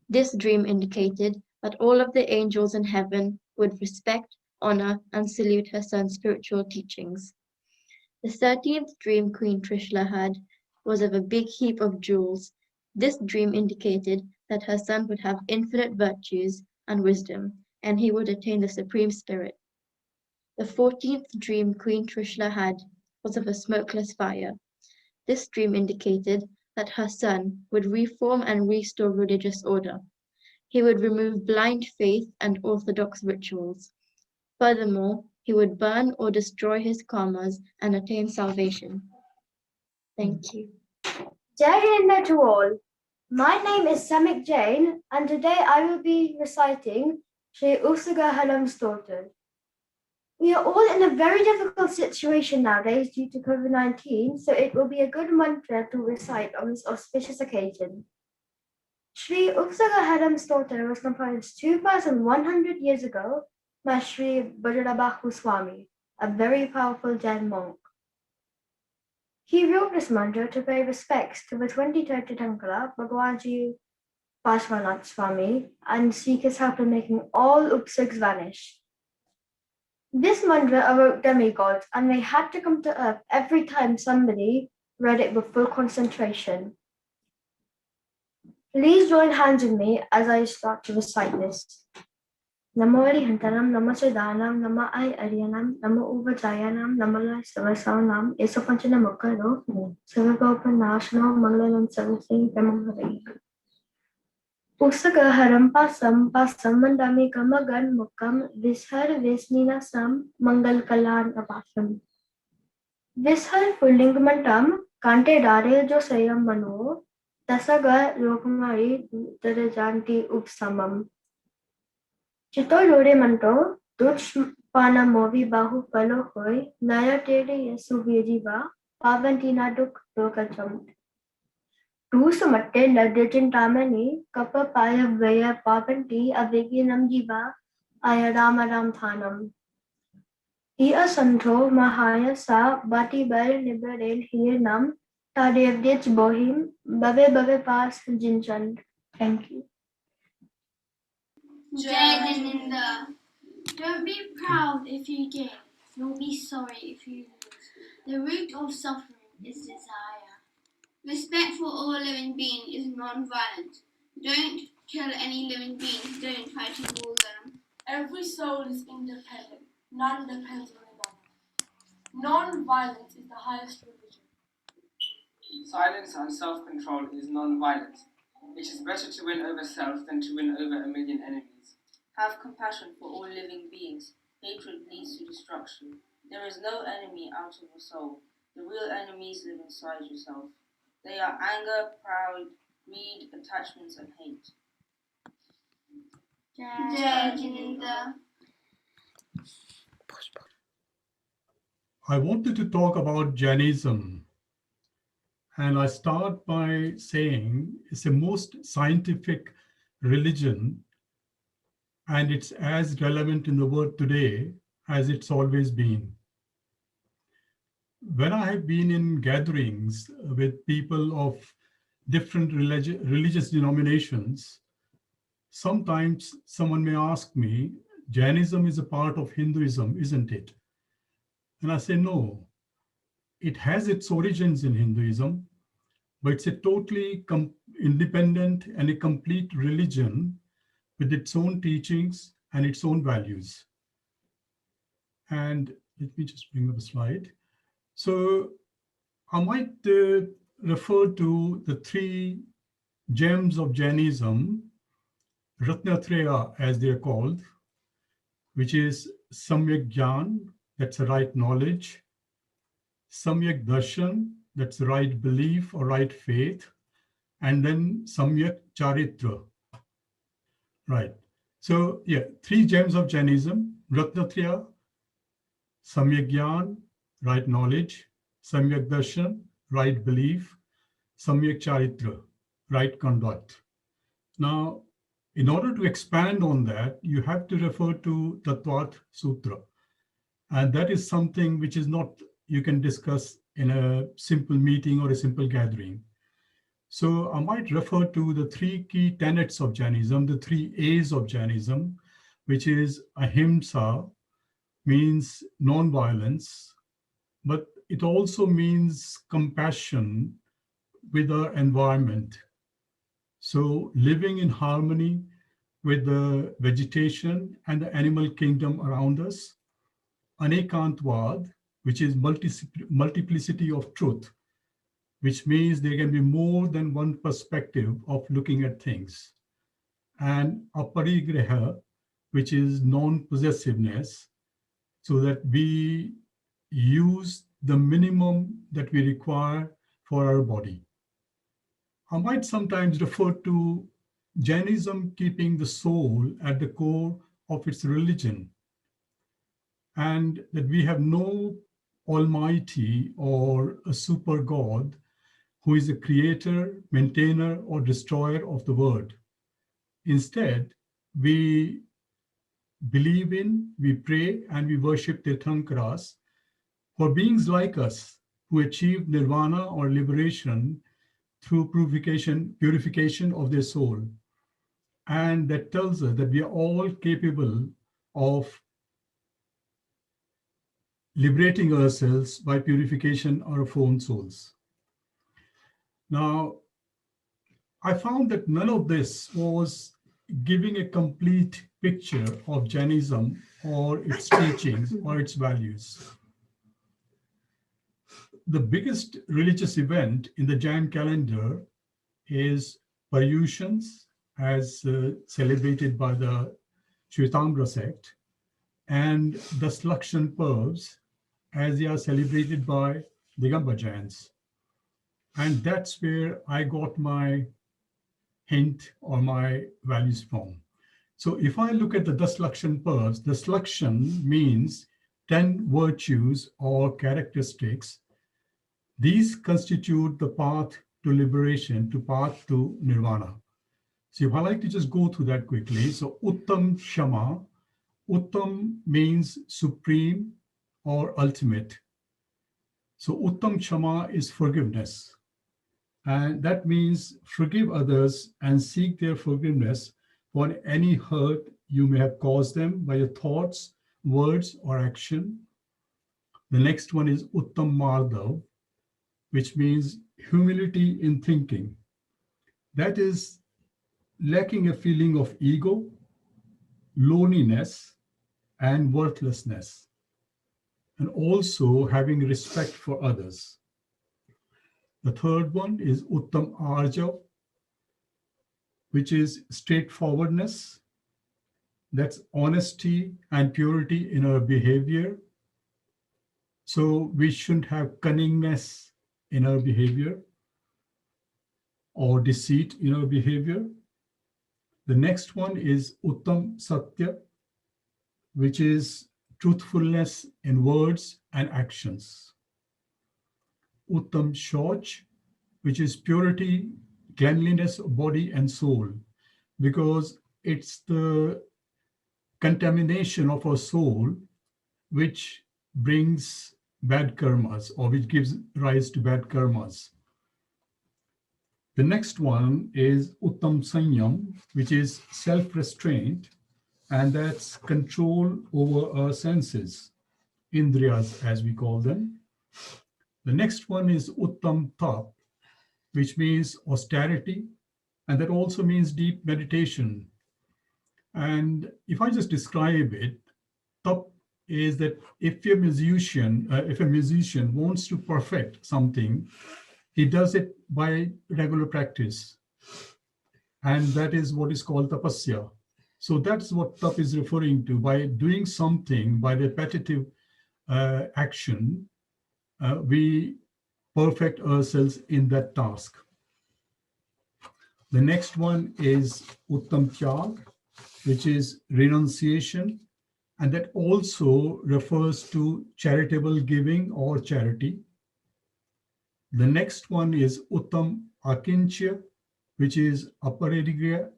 This dream indicated that all of the angels in heaven would respect, honor, and salute her son's spiritual teachings. The 13th dream Queen Trishla had was of a big heap of jewels. This dream indicated that her son would have infinite virtues and wisdom, and he would attain the supreme spirit. The 14th dream Queen Trishla had was of a smokeless fire. This dream indicated that her son would reform and restore religious order. He would remove blind faith and orthodox rituals. Furthermore, he would burn or destroy his karmas and attain salvation. Thank you. Jai Hind to all. My name is Samik Jain, and today I will be reciting Sri Usaga Halam Stotan. We are all in a very difficult situation nowadays due to COVID-19, so it will be a good mantra to recite on this auspicious occasion. Sri Usaga Halam Stotan was composed 2,100 years ago by Sri Bajarabahu Swami, a very powerful Jain monk. He wrote this mantra to pay respects to the 23rd Tirthankara, Bhagwanji Pashwanath Swami, and seek his help in making all upsags vanish. This mantra awoke demigods, and they had to come to earth every time somebody read it with full concentration. Please join hands with me as I start to recite this. Namo Arihantaram, Namo Siddhanam, Namo Ai Aryanam, Namo Uvajayanam, Namo Lai Savasavanam, Eso Panchana Mokano, Savagopanashno, Mangalam Savasing, Tamahari. Usagaharam pasam mandami kamagan mukam vishar vesnina sam mangal kalan apasam. Vishar pullingamantam kante dare jo sayam mano tasaga lokamari darajanti upsamam. Chito lore manto tuch pana movi bahu palo hoy naya tere yesu viriva pavantina duk dokacham. Tu sumatte ladritin tamani kappa paya vaya pavanti aveginam jiva ayadamadam thanam. Ia santho mahaya sa bati bar nibarel hirnam tadevdich bohim bave pas jinchand. Thank you. Jai Jininda. Don't be proud if you gain, nor be sorry if you lose. The root of suffering is desire. Respect for all living beings is non-violent. Don't kill any living beings, don't try to rule them. Every soul is independent, none depends on another. Non-violence is the highest religion. Silence and self-control is non-violence. It is better to win over self than to win over a million enemies. Have compassion for all living beings. Hatred leads to destruction. There is no enemy out of your soul. The real enemies live inside yourself. They are anger, pride, greed, attachments, and hate. Jai Jininda. I wanted to talk about Jainism. And I start by saying it's the most scientific religion, and it's as relevant in the world today as it's always been. When I have been in gatherings with people of different religious denominations, sometimes someone may ask me, Jainism is a part of Hinduism, isn't it? And I say, no, it has its origins in Hinduism, but it's a totally independent and a complete religion with its own teachings and its own values. And let me just bring up a slide. So I might refer to the three gems of Jainism, Ratnatraya as they're called, which is Samyak Gyan, that's the right knowledge, Samyak Darshan, that's the right belief or right faith, and then Samyak Charitra. Right. So yeah, three gems of Jainism, Ratnatraya, Samyak Gyan, right knowledge, Samyak Darshan, right belief, Samyak Charitra, right conduct. Now, in order to expand on that, you have to refer to Tattvat Sutra. And that is something which is not, you can discuss in a simple meeting or a simple gathering. So I might refer to the three key tenets of Jainism, the three A's of Jainism, which is ahimsa, means non-violence, but it also means compassion with our environment. So living in harmony with the vegetation and the animal kingdom around us. Anekantvad, which is multiplicity of truth, which means there can be more than one perspective of looking at things. And aparigraha, which is non-possessiveness, so that we use the minimum that we require for our body. I might sometimes refer to Jainism keeping the soul at the core of its religion, and that we have no almighty or a super God who is a creator, maintainer, or destroyer of the world. Instead, we believe in, we pray, and we worship Tirthankaras for beings like us who achieve nirvana or liberation through purification of their soul. And that tells us that we are all capable of liberating ourselves by purification of our own souls. Now, I found that none of this was giving a complete picture of Jainism or its teachings or its values. The biggest religious event in the Jain calendar is Paryushanas, as celebrated by the Shvetambra sect, and the Daslakshan Purvs, as they are celebrated by Digambar Jains. And that's where I got my hint or my values from. So if I look at the Daslakshan Purvs, Daslakshan means 10 virtues or characteristics. These constitute the path to liberation, to path to nirvana. So if I like to just go through that quickly. So Uttam Shama, Uttam means supreme or ultimate. So Uttam Shama is forgiveness. And that means forgive others and seek their forgiveness for any hurt you may have caused them by your thoughts, words, or action. The next one is Uttam Madhav, which means humility in thinking. That is lacking a feeling of ego, loneliness, and worthlessness, and also having respect for others. The third one is Uttam Arjav, which is straightforwardness. That's honesty and purity in our behavior. So we shouldn't have cunningness in our behavior or deceit in our behavior. The next one is Uttam Satya, which is truthfulness in words and actions. Uttam Shauch, which is purity, cleanliness of body and soul, because it's the contamination of our soul which brings bad karmas or which gives rise to bad karmas. The next one is Uttam Sanyam, which is self-restraint, and that's control over our senses, indriyas as we call them. The next one is Uttam Tap, which means austerity, and that also means deep meditation. And if I just describe it, tap is that if a musician wants to perfect something, he does it by regular practice. And that is what is called tapasya. So that's what tap is referring to. By doing something, by repetitive action, we perfect ourselves in that task. The next one is Uttam Tyag, which is renunciation. And that also refers to charitable giving or charity. The next one is Uttam Akinchya, which is Aparigraha,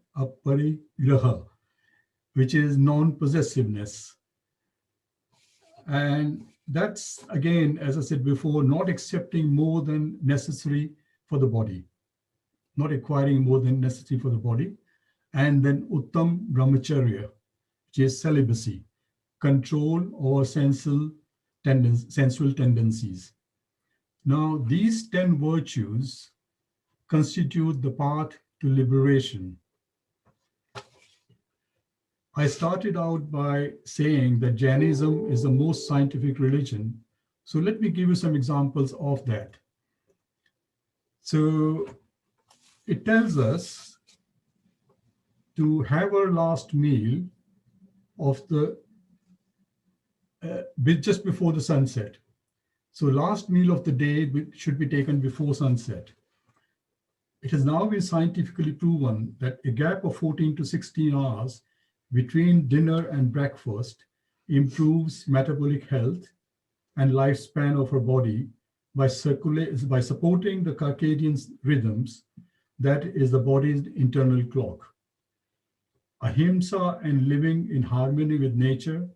which is non-possessiveness. And that's, again, as I said before, not accepting more than necessary for the body, not acquiring more than necessary for the body. And then Uttam Brahmacharya, which is celibacy, control over sensual tendencies. Now, these 10 virtues constitute the path to liberation. I started out by saying that Jainism is the most scientific religion. So let me give you some examples of that. So it tells us to have our last meal of just before the sunset. So last meal of the day should be taken before sunset. It has now been scientifically proven that a gap of 14 to 16 hours between dinner and breakfast improves metabolic health and lifespan of our body by supporting the circadian rhythms, that is the body's internal clock. Ahimsa and living in harmony with nature.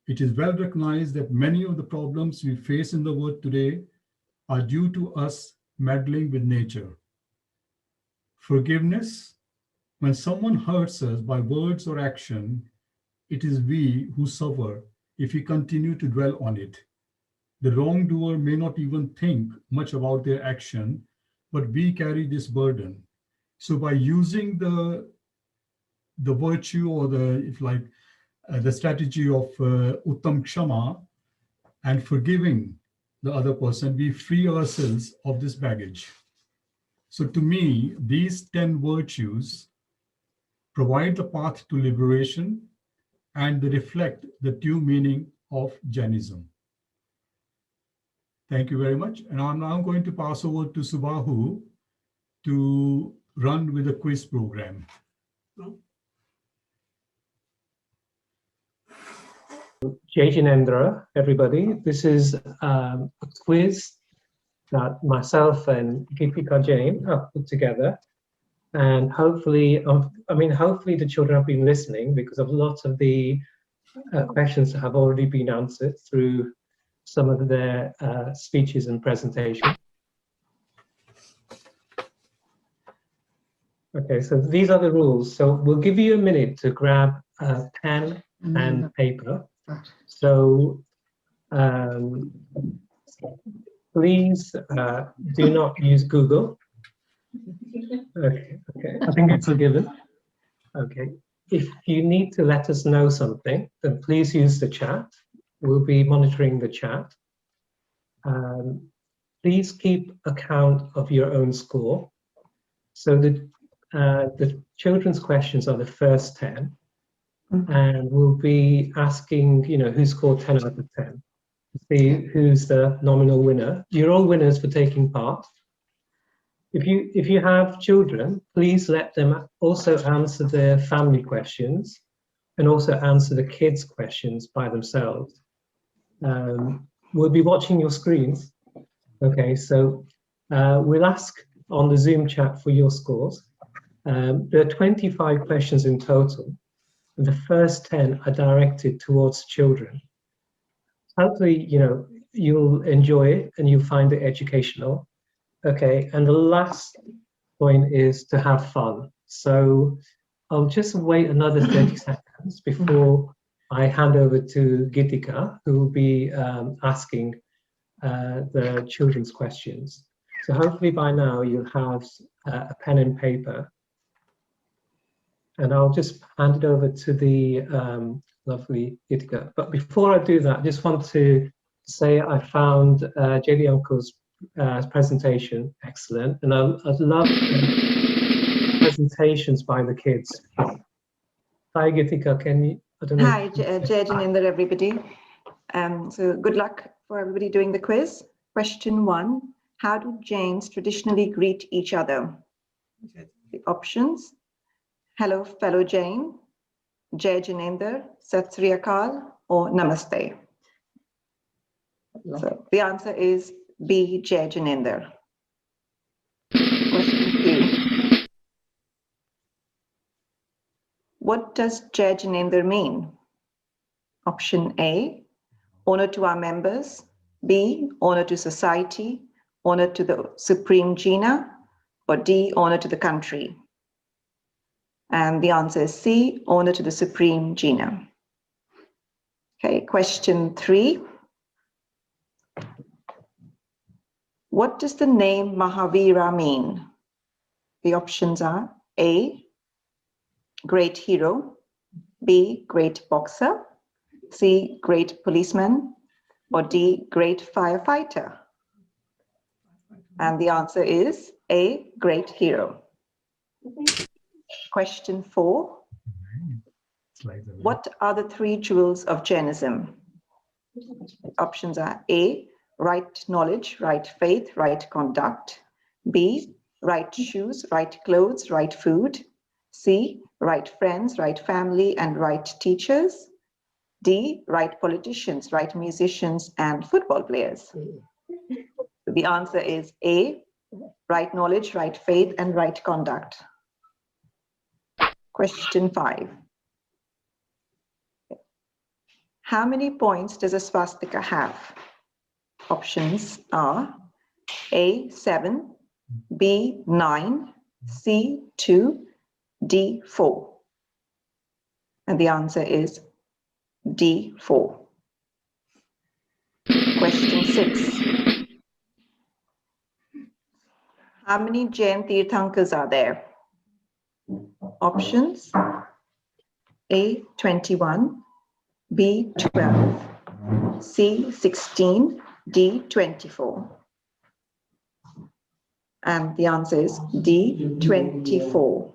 It is well recognized that many of the problems we face in the world today are due to us meddling with nature. Forgiveness. When someone hurts us by words or action, it is we who suffer if we continue to dwell on it. The wrongdoer may not even think much about their action, but we carry this burden. So by using the virtue or the strategy of Uttam Kshama and forgiving the other person, we free ourselves of this baggage. So to me, these 10 virtues provide the path to liberation and they reflect the true meaning of Jainism. Thank you very much. And I'm now going to pass over to Subahu to run with the quiz program. Jai Jinendra, everybody. This is a quiz that myself and Deepika Jain have put together. And hopefully, hopefully the children have been listening because of lots of the questions have already been answered through some of their speeches and presentations. Okay, so these are the rules. So we'll give you a minute to grab a pen and paper. So please do not use Google. Okay, I think it's a given. Okay, if you need to let us know something, then please use the chat. We'll be monitoring the chat. Please keep account of your own score. So that the children's questions are the first 10, and we'll be asking, who scored 10 out of 10, to see who's the nominal winner. You're all winners for taking part. If you have children, please let them also answer their family questions and also answer the kids' questions by themselves. We'll be watching your screens. Okay, so we'll ask on the Zoom chat for your scores. There are 25 questions in total. And the first 10 are directed towards children. Hopefully, you'll enjoy it and you'll find it educational. Okay, and the last point is to have fun. So I'll just wait another 30 seconds before I hand over to Gitika, who will be asking the children's questions. So hopefully by now you'll have a pen and paper. And I'll just hand it over to the lovely Gitika. But before I do that, I just want to say I found JD Uncle's presentation excellent, and I love presentations by the kids. Hi Gitika, can you? I don't know. Hi, Jay Janendra, everybody. So good luck for everybody doing the quiz. Question 1: how do Jains traditionally greet each other? The options: hello, fellow Jain, Jai Janendra, Sat Sri Akal, or Namaste. So the answer is B, Jai Janendra. Question 2: what does Jai Janendra mean? Option A, honor to our members. B, honor to society, honor to the Supreme Jina, or D, honor to the country. And the answer is C, honor to the Supreme Jina. Okay, question 3. What does the name Mahavira mean? The options are A, great hero, B, great boxer, C, great policeman, or D, great firefighter. And the answer is A, great hero. Question 4. What are the 3 jewels of Jainism? Options are A, right knowledge, right faith, right conduct. B, right shoes, right clothes, right food. C, right friends, right family, and right teachers. D, right politicians, right musicians, and football players. The answer is A, right knowledge, right faith, and right conduct. Question 5. How many points does a swastika have? Options are A, 7, B, 9, C, 2, D, 4. And the answer is D, 4. Question 6. How many Jain Tirthankars are there? Options A, 21, B, 12, C, 16, D, 24. And the answer is D, 24.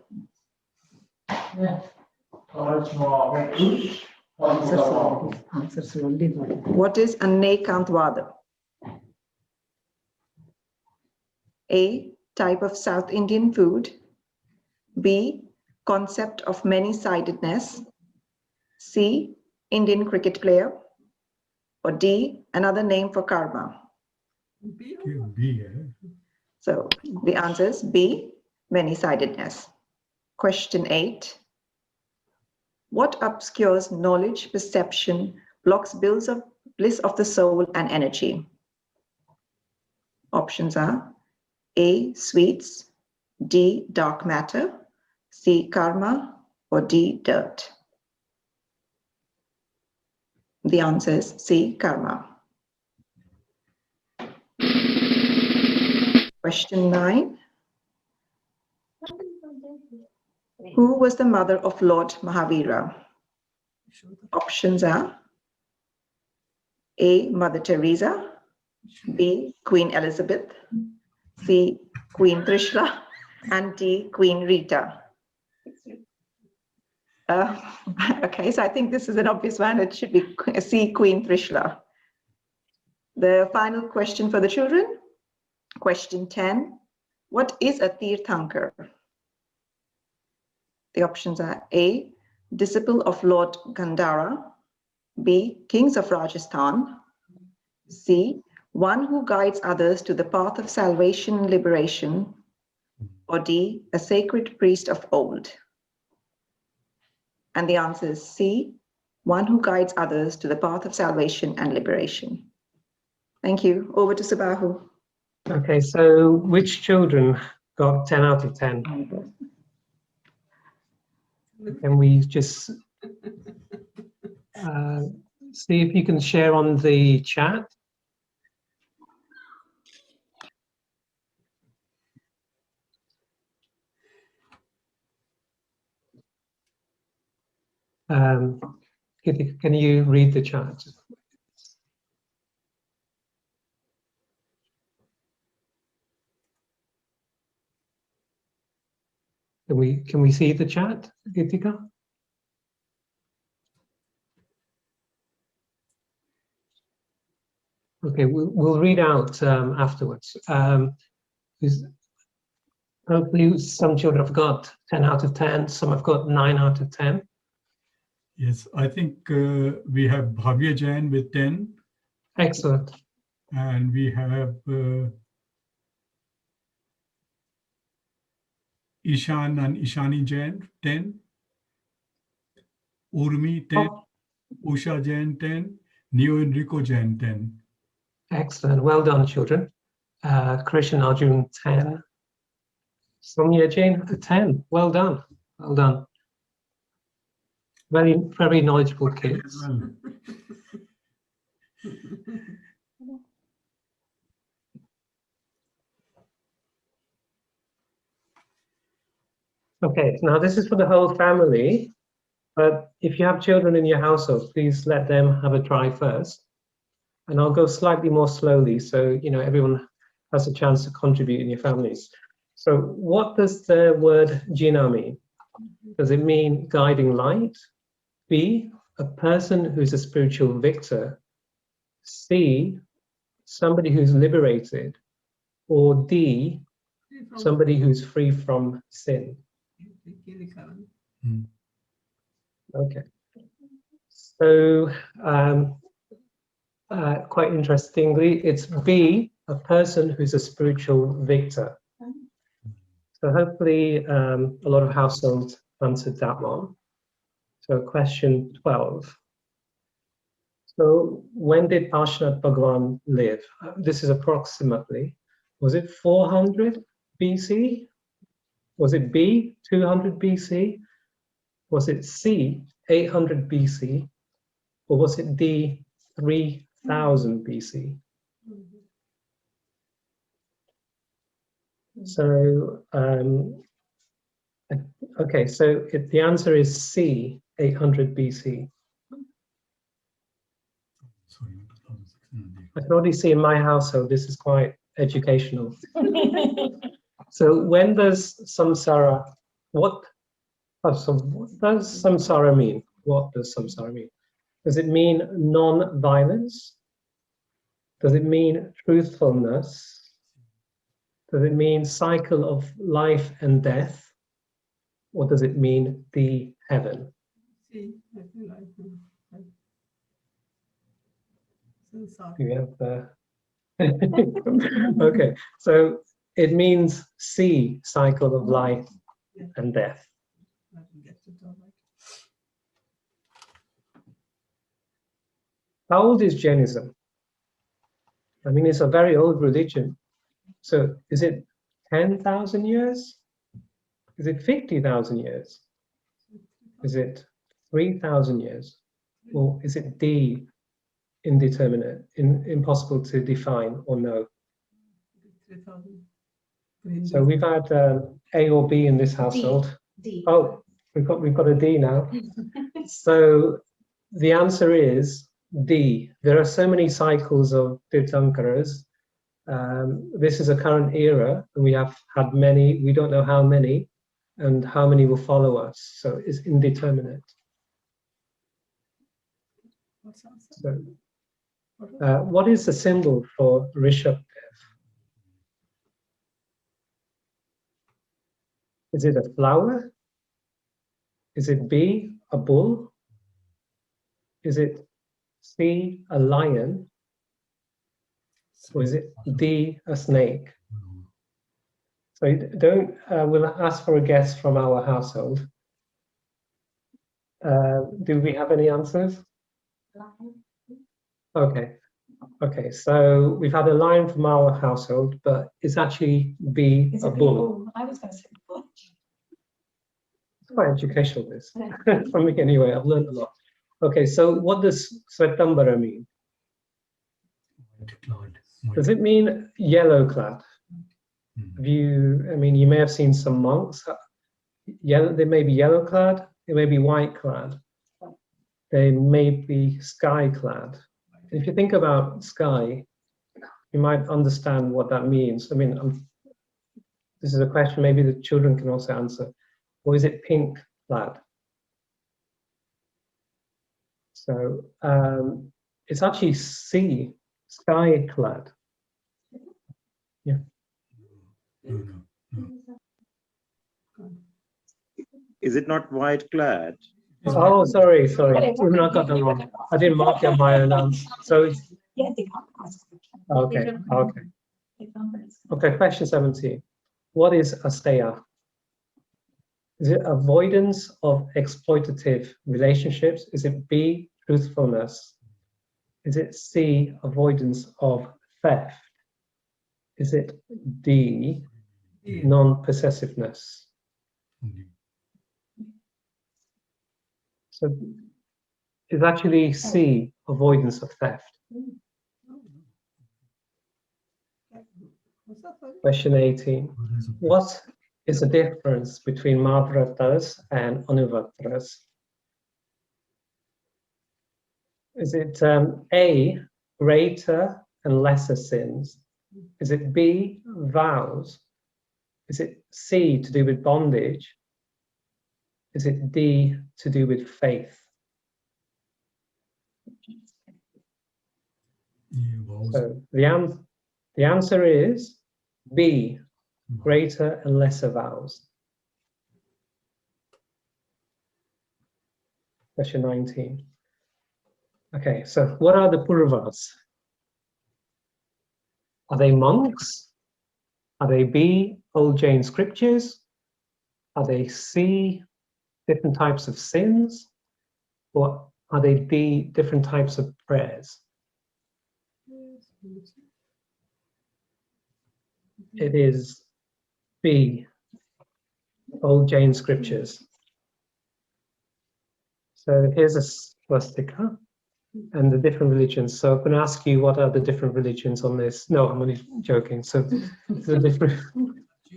What is Anekantwada? A, type of South Indian food. B, concept of many-sidedness. C, Indian cricket player. Or D, another name for karma. B, So the answer is B, many-sidedness. Question 8. What obscures knowledge, perception, blocks bliss of the soul and energy? Options are A, sweets, D, dark matter, C, karma, or D, dirt. The answer is C, karma. Question 9. Who was the mother of Lord Mahavira? Options are A, Mother Teresa, B, Queen Elizabeth, C, Queen Trishula, and D, Queen Rita. Okay, so I think this is an obvious one. It should be C, Queen Trishla. The final question for the children. Question 10. What is a Tirthankar? The options are A, disciple of Lord Gandhara, B, kings of Rajasthan, C, one who guides others to the path of salvation and liberation, or D, a sacred priest of old. And the answer is C, one who guides others to the path of salvation and liberation. Thank you. Over to Subahu. Okay, so which children got 10 out of 10? Can we just see if you can share on the chat? Can you read the chat? Can we see the chat, Gitika? Okay, we'll read out afterwards. Hopefully some children have got 10 out of 10, some have got 9 out of 10. Yes, I think we have Mahavir Jayanti with 10. Excellent. And we have Ishan and Ishani Jain, 10. Urmi, 10. Usha Jain, 10. Neo Enrico Jain, 10. Excellent. Well done, children. Krishan Arjun, 10. Sonia Jain, 10. Well done. Well done. Very, very knowledgeable kids. Okay, now this is for the whole family, but if you have children in your household, please let them have a try first. And I'll go slightly more slowly so everyone has a chance to contribute in your families. So what does the word Jina mean? Does it mean guiding light? B, a person who's a spiritual victor? C, somebody who's liberated? Or D, somebody who's free from sin? Okay. So quite interestingly, it's B, a person who's a spiritual victor. So hopefully a lot of households answered that one. So question 12. So when did Ashnath Bhagwan live? This is approximately. Was it 400 BC? Was it B, 200 BC? Was it C, 800 BC? Or was it D, 3000 BC? So, okay, so the answer is C, 800 BC. I can already see in my household, this is quite educational. So when does samsara, what does samsara mean? What does samsara mean? Does it mean non-violence? Does it mean truthfulness? Does it mean cycle of life and death? Or does it mean the heaven? Do you have the... Okay, so it means C, cycle of life and death. How old is Jainism? I mean, it's a very old religion. So is it 10,000 years? Is it 50,000 years? Is it 3,000 years? Or is it D, indeterminate, impossible to define or know? So we've had A or B in this household. D. Oh, we've got a D now. So the answer is D. There are so many cycles of Tirthankaras, This is a current era, and we have had many, we don't know how many, and how many will follow us, so it's indeterminate. So, what is the symbol for Rishabh? Is it a flower? Is it B, a bull? Is it C, a lion? Or is it D, a snake? So don't, we'll ask for a guess from our household. Do we have any answers? Okay. Okay, so we've had a lion from our household, but it's actually B, a bull. I was going to say bull. It's quite educational, this. For me anyway, I've learned a lot. Okay, so what does Svetambara mean? Does it mean yellow clad? Have you, I mean, you may have seen some monks. Yellow, they may be yellow clad, they may be white clad, they may be sky clad. If you think about sky, you might understand what that means. I mean, this is a question maybe the children can also answer. Or is it pink clad? So it's actually C, sky clad. Yeah. Is it not white clad? Oh, sorry. Even I got that wrong. I didn't mark it on my own answer. So it's okay. Okay, question 17. What is asteya? Is it avoidance of exploitative relationships? Is it B, truthfulness? Is it C, avoidance of theft? Is it D, non-possessiveness? So it's actually C, avoidance of theft. Question 18. What is the difference between Mahavratas and Anuvratras? Is it A, greater and lesser sins? Is it B, vows? Is it C, to do with bondage? Is it D, to do with faith? So the answer is B, greater and lesser vows. Question 19. Okay, so what are the Purvas? Are they monks? Are they B, old Jain scriptures? Are they C, different types of sins? Or are they D, different types of prayers? It is B, old Jain scriptures. So here's a swastika and the different religions. So I'm going to ask you what are the different religions on this. No, I'm only joking. So the different.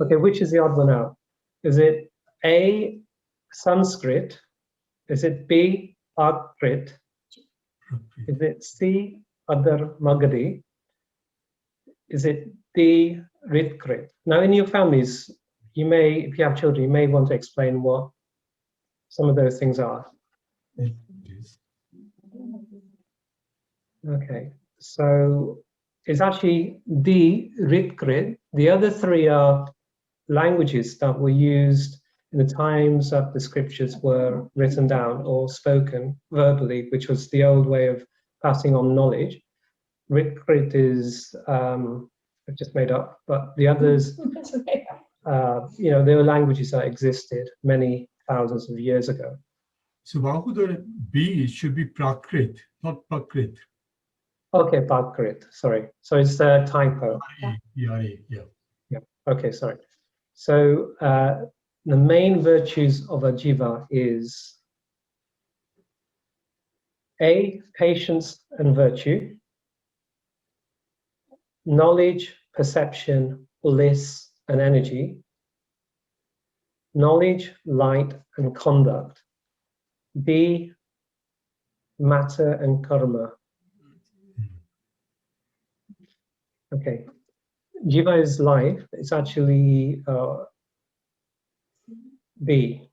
Okay, which is the odd one out? Is it A, Sanskrit? Is it B, Prakrit? Is it C, Adar Magadhi? Is it D, Ritkrit? Now, in your families, you may, if you have children, you may want to explain what some of those things are. Okay, so it's actually D, Ritkrit. The other three are languages that were used in the times that the scriptures were written down or spoken verbally, which was the old way of passing on knowledge. Ritkrit is I've just made up, but the others, you know, there were languages that existed many thousands of years ago. So Bahu, the B should be Prakrit, not Prakrit. Okay, Prakrit, sorry. So it's a typo. Yeah. Okay, sorry. So the main virtues of a jiva is A, patience and virtue, knowledge, perception, bliss, and energy, knowledge, light, and conduct. B, matter and karma. Okay, Jiva is life. It's actually B.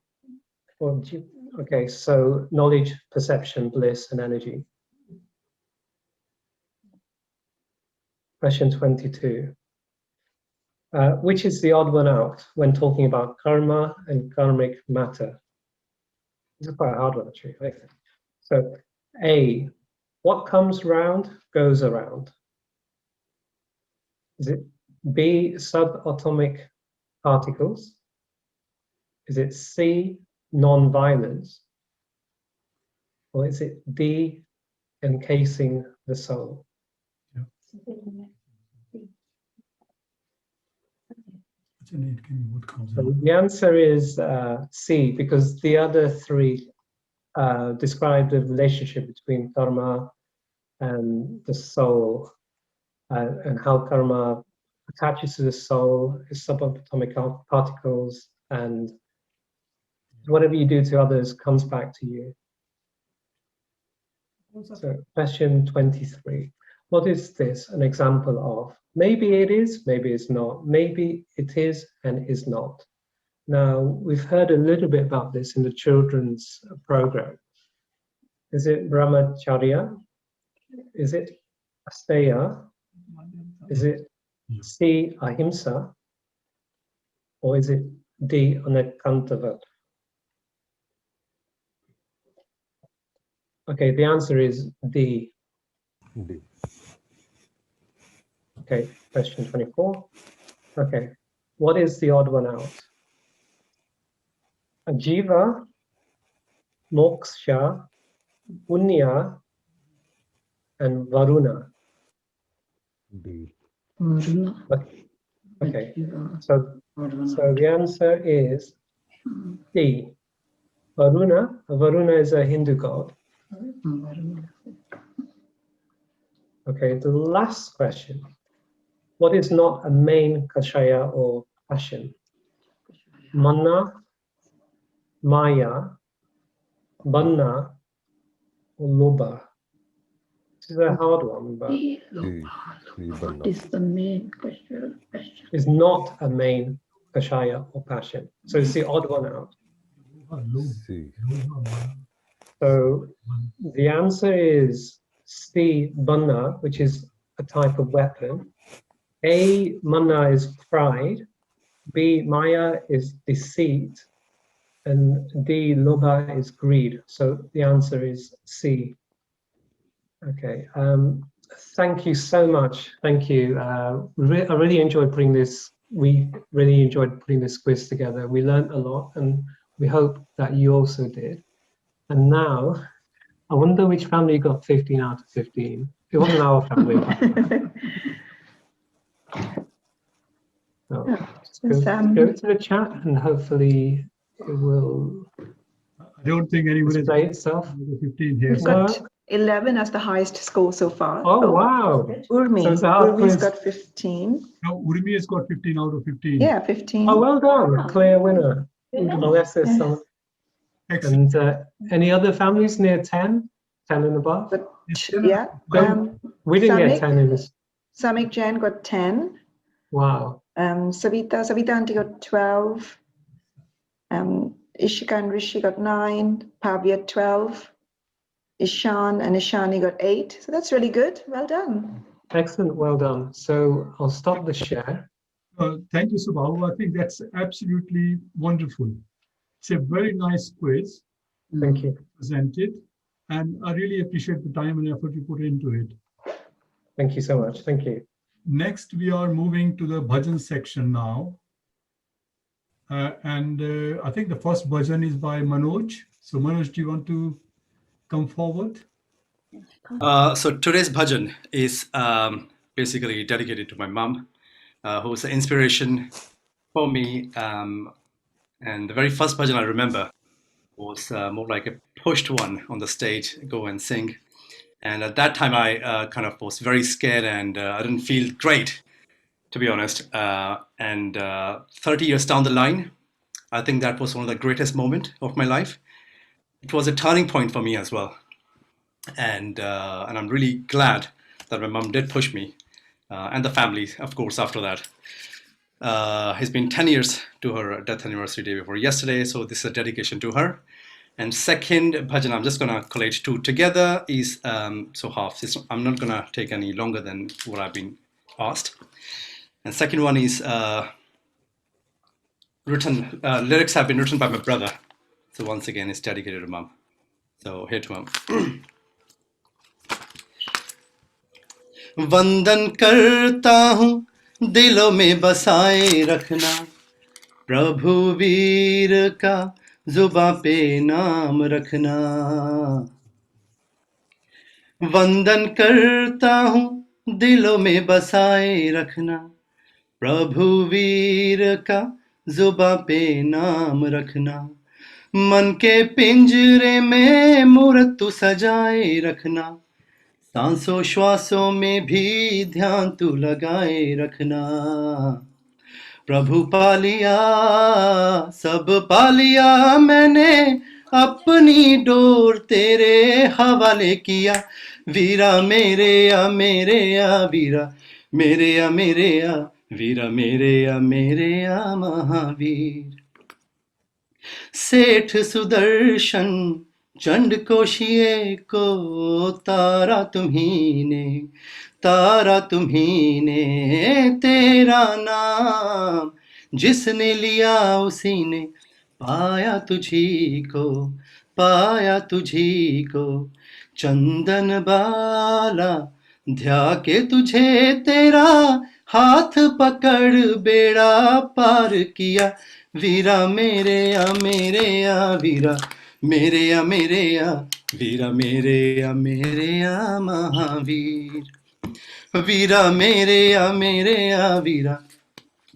Okay, so knowledge, perception, bliss, and energy. Question 22. Which is the odd one out when talking about karma and karmic matter? This is quite a hard one, actually. I think. So, A, what comes round goes around. Is it B, subatomic particles? Is it C, non-violence? Or is it D, encasing the soul? So the answer is C, because the other three describe the relationship between karma and the soul, and how karma attaches to the soul, is subatomic particles, and whatever you do to others comes back to you. So question 23. What is this an example of? Maybe it is, maybe it's not. Maybe it is and is not. Now, we've heard a little bit about this in the children's program. Is it brahmacharya? Is it asteya? Is it C, ahimsa? Or is it D, anekantava? Okay, the answer is D. D. Okay, question 24. Okay, what is the odd one out? Ajiva, moksha, punya, and varuna. D. Okay, so the answer is D. Varuna. Varuna is a Hindu god. Okay, the last question. What is not a main kashaya or passion? Manna, maya, banna, or lobha? This is a hard one, but What is the main question? it's not a main kashaya or passion. So it's the odd one out. C. So the answer is C, banna, which is a type of weapon. A, manna is pride. B, maya is deceit. And D, lobha is greed. So the answer is C. Okay. Thank you so much. Thank you. I really enjoyed putting this. We really enjoyed putting this quiz together. We learned a lot, and we hope that you also did. And now, I wonder which family got 15 out of 15. It wasn't our family. So, go to the chat, and hopefully it will. I don't think anyone has display itself. 15 here. We've got 11 as the highest score so far. Oh, wow. Urmi's got 15. No, Urmi has got 15 out of 15. Yeah, 15. Oh, well done. Clear winner. Unless there's some. And any other families near 10? 10 and above? Yeah. We didn't get 10 in this. Samik Jain got 10. Wow. Savita Auntie got 12. Ishika and Rishi got 9. Pavya 12. Ishan and Ishani got 8. So that's really good. Well done. Excellent. Well done. So I'll stop the share. Thank you, Subhahu. I think that's absolutely wonderful. It's a very nice quiz. Thank you. Presented. And I really appreciate the time and effort you put into it. Thank you so much. Thank you. Next, we are moving to the bhajan section now. I think the first bhajan is by Manoj. So Manoj, do you want to come forward? So today's bhajan is basically dedicated to my mom, who's an inspiration for me. And the very first bhajan I remember was more like a pushed one on the stage, go and sing. And at that time, I kind of was very scared and I didn't feel great, to be honest. And 30 years down the line, I think that was one of the greatest moments of my life. It was a turning point for me as well. And I'm really glad that my mom did push me and the family, of course, after that. It's been 10 years to her death anniversary day before yesterday, so this is a dedication to her. And second bhajan, I'm just gonna collate two together, is so half. I'm not gonna take any longer than what I've been asked. And second one is written, lyrics have been written by my brother. So once again, it's dedicated to mom. So here to mom. वंदन करता हूँ दिलों में बसाए रखना, प्रभु वीर का जुबां पे नाम रखना। वंदन करता हूँ दिलों में बसाए रखना, प्रभु वीर का जुबां पे नाम रखना। मन के पिंजरे में मूरत तू सजाए रखना, सांसों श्वासों में भी ध्यान तू लगाए रखना। प्रभु पालिया सब पालिया मैंने, अपनी डोर तेरे हवाले किया। वीरा मेरे या मेरे या वीरा मेरे या मेरे या वीरा मेरे या मेरे या महावीर। सेठ सुदर्शन चंड कोशिए को तारा तुम्ही ने, तारा तुम्ही ने। तेरा नाम जिसने लिया उसी ने पाया तुझी को, पाया तुझी को। चंदन बाला ध्या के तुझे तेरा, हाथ पकड़ बेड़ा पार किया। वीरा मेरे या मेरे या वीरा मेरे या मेरे या वीरा मेरे या मेरे या महावीर। वीरा मेरे या मेरे या वीरा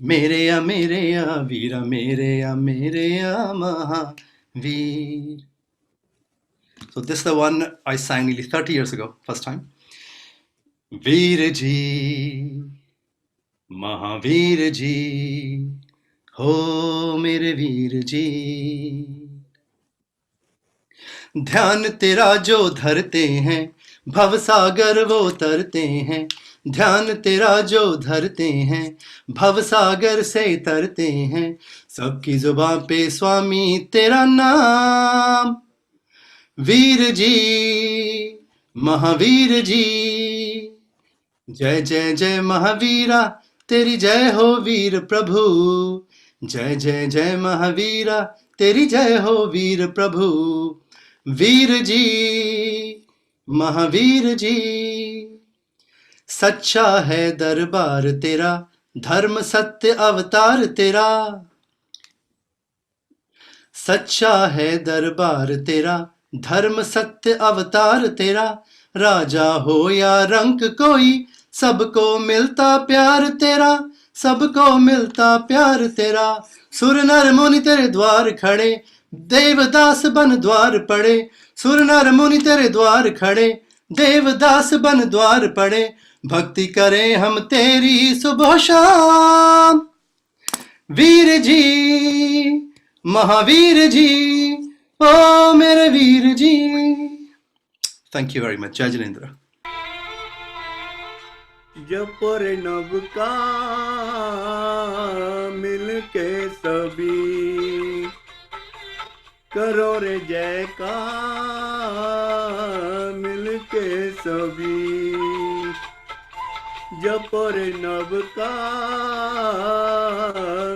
मेरे या मेरे या वीरा मेरे या मेरे या Mahavir. So this is the one I sang nearly 30 years ago, first time. Veer ji Mahavir ji हो मेरे वीर जी, ध्यान तेरा जो धरते हैं भवसागर वो तरते हैं। ध्यान तेरा जो धरते हैं भवसागर से तरते हैं। सबकी जुबां पे स्वामी तेरा नाम। वीर जी महावीर जी, जय जय जय महावीरा तेरी जय हो वीर प्रभु। जय जय जय महावीरा तेरी जय हो वीर प्रभु। वीर जी महावीर जी, सच्चा है दरबार तेरा, धर्म सत्य अवतार तेरा। सच्चा है दरबार तेरा, धर्म सत्य अवतार तेरा। राजा हो या रंक कोई, सबको मिलता प्यार तेरा, सबको मिलता प्यार तेरा। सुर नर मुनि तेरे द्वार खड़े, देवदास बन द्वार पड़े। सुर नर मुनि तेरे द्वार खड़े, देवदास बन द्वार पड़े। भक्ति करें हम तेरी सुबह शाम। वीर जी महावीर जी ओ मेरे Veer ji. Thank you very much. Jai Jinendra. जपो रे नव का मिल के सभी, करो रे जय का मिल के सभी। जपो रे नव का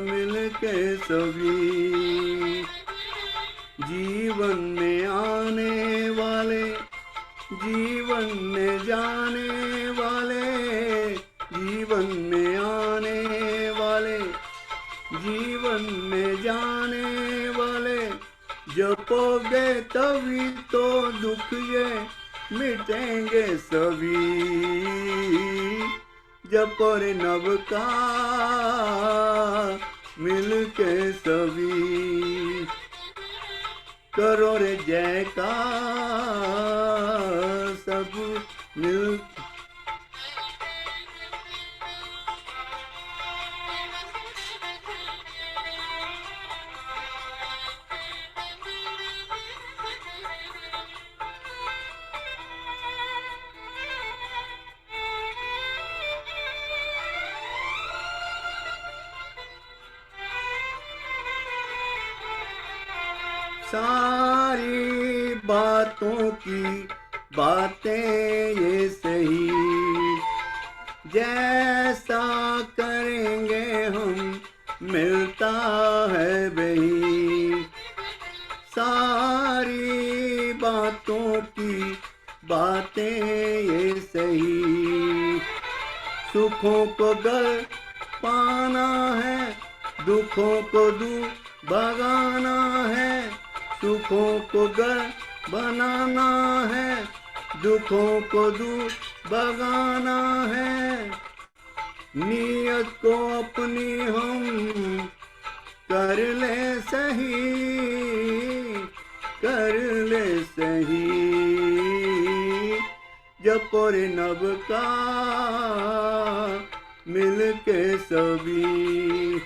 मिल के सभी। जीवन में आने वाले, जीवन में जाने वाले, जीवन में आने वाले, जीवन में जाने वाले। जपोगे तभी तो दुख ये मिटेंगे सभी। जपो रे नव का मिल के सभी, करो रे जय का सब मिल। सारी बातों की बातें ये सही, जैसा करेंगे हम मिलता है वही। सारी बातों की बातें ये सही, सुखों को गल पाना है, दुखों को दूर भगाना है, सुखों को गल बनाना है, दुखों को दूर भगाना है। नीयत को अपनी हम कर ले सही, कर ले सही, जपो रे नभ का मिल के सभी,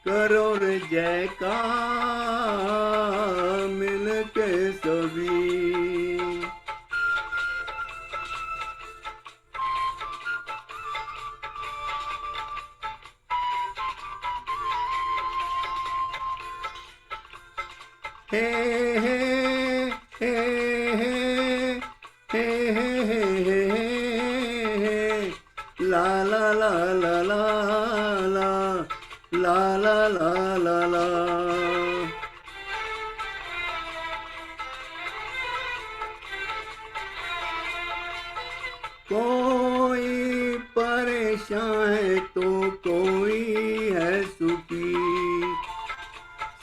करो रे जय का मिल के सभी। हे हे हे हे हे हे, ला ला ला ला ला ला ला ला ला ला ला। कोई परेशान है तो कोई है सुखी,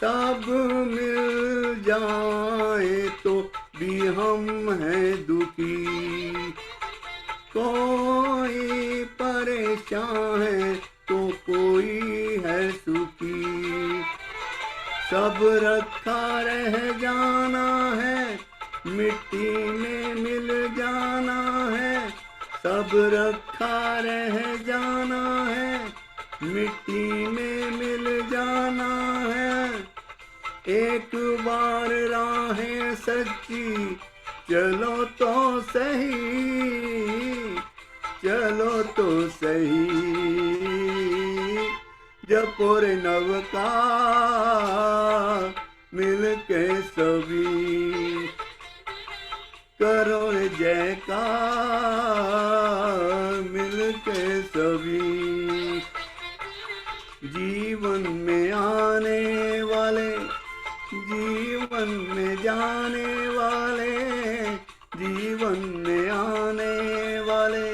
सब मिल जाए तो भी हम हैं दुखी। कोई परेशान है तो कोई है सुखी, सब रखा रह जाना है, मिट्टी में मिल जाना है, सब रखा रह जाना है, मिट्टी में मिल जाना है। एक बार राहें सच्ची चलो तो सही, चलो तो सही, जपो रे नव का मिल के सभी, करो रे जय का मिल के सभी। जीवन में आने वाले, जीवन में जाने वाले, जीवन में आने वाले,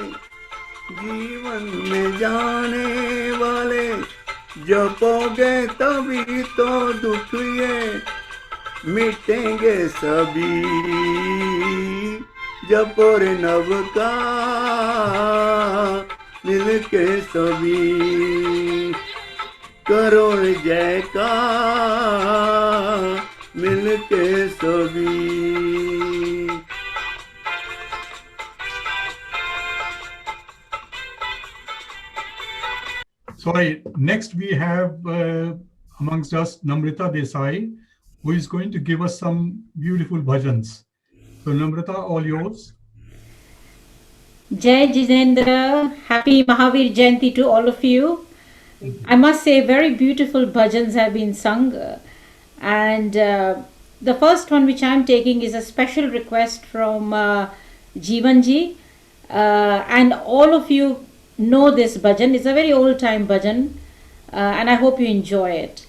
जीवन में जाने वाले, जपोगे तभी तो दुख ये मिटेंगे सभी, जपो रे नव का मिल के सभी, करो रे जय का मिल के सभी। Sorry, next we have amongst us Namrata Desai, who is going to give us some beautiful bhajans. So Namrata, all yours. Jai Jitendra, happy Mahavir Jayanti to all of you. I must say very beautiful bhajans have been sung, and the first one which I am taking is a special request from Jeevanji, and all of you know this bhajan. It's a very old time bhajan, and I hope you enjoy it.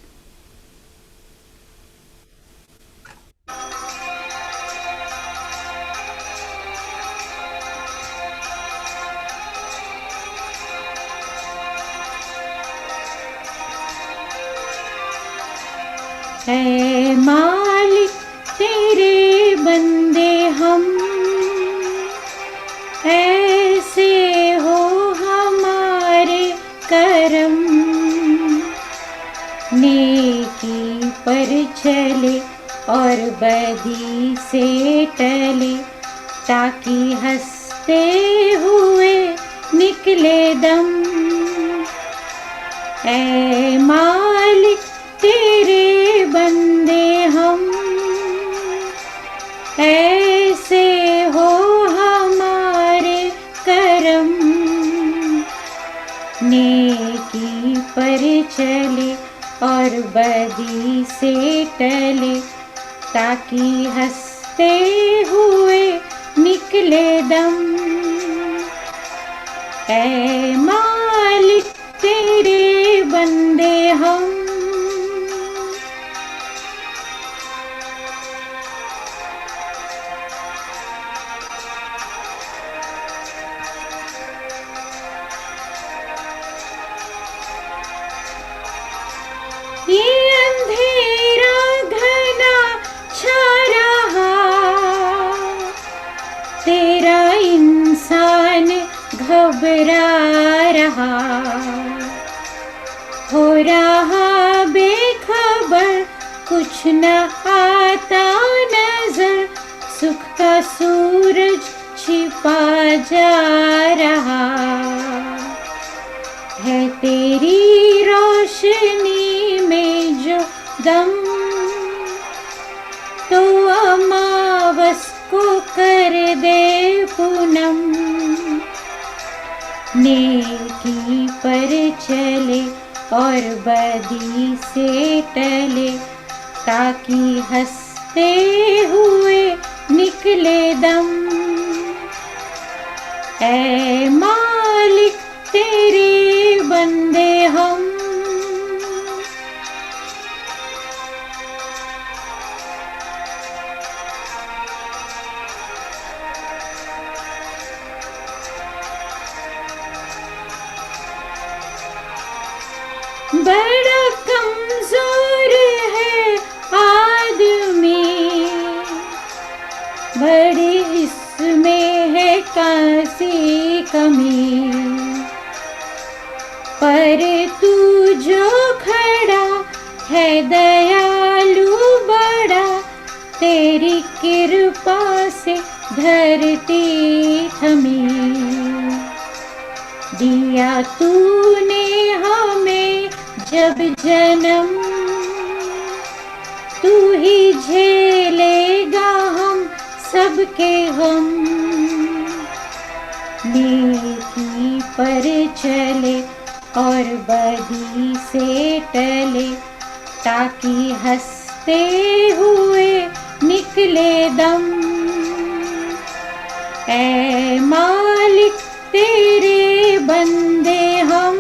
है मालिक तेरे बंदे हम, ऐसे हो हमारे करम, नेकी पर चले और बदी से टले, ताकि हंसते हुए निकले दम। ऐ मालिक तेरे बंदे हम, ऐसे हो हमारे करम, नेकी पर चले और बदी से टले, ताकि हंसते हुए निकले दम। ऐ मालिक तेरे बंदे हम। ये अंधेरा घना छा रहा, तेरा इंसान घबरा रहा, हो रहा बेखबर, कुछ न आता नजर, सुख का सूरज छिपा जा रहा है। तेरी रोशनी में जो दम, तो अमावस को कर दे पूनम। नेकी पर चले और बदी से टले, ताकि हंसते हुए निकले दम। ऐ मालिक तेरे बंदे हम। बड़ा कमजोर है आदमी, बड़ी इसमें है कासी कमी, पर तू जो खड़ा है दयालु बड़ा, तेरी कृपा से धरती थमी। दिया तूने हमें जब जन्म, तू ही झेलेगा हम सबके गम। नेकी पर चले और बदी से टले, ताकि हंसते हुए निकले दम। ऐ मालिक तेरे बंदे हम,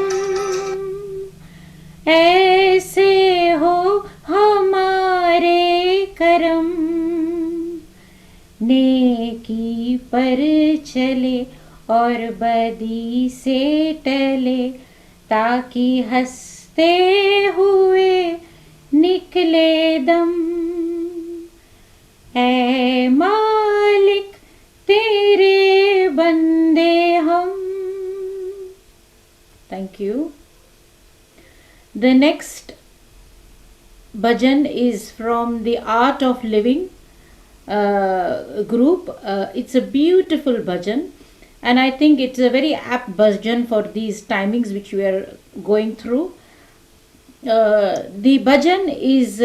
ऐसे हो हमारे करम। नेकी पर चले और बदी से टले, ताकि हंसते हुए निकले दम। ऐ मालिक तेरे बंदे हम। Thank you. The next bhajan is from the Art of Living group. It's a beautiful bhajan, and I think it's a very apt bhajan for these timings which we are going through. The bhajan is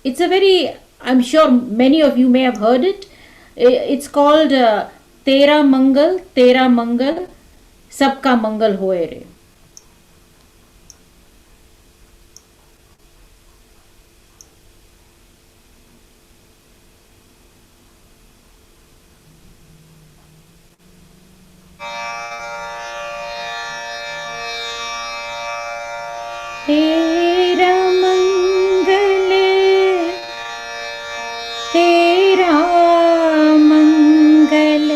it's a very, I'm sure many of you may have heard it. It's called Tera Mangal Sabka Mangal Hoye Re. तेरा मंगल, तेरा मंगल,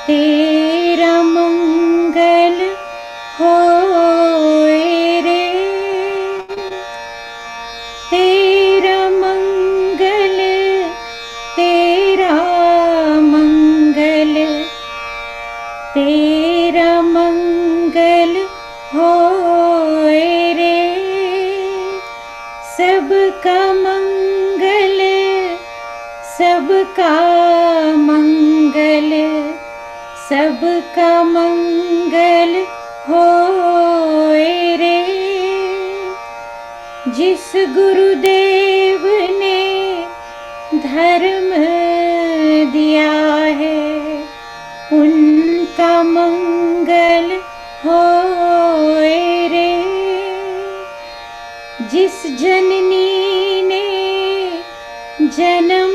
तेरा मंगल होए रे। तेरा मंगल, तेरा मंगल, तेरा मंगल होए रे। सबका मंगल, सबका मंगल, सबका मंगल होए रे। जिस गुरुदेव ने धर्म दिया है, उनका मंगल होए रे। जिस जननी ने जन्म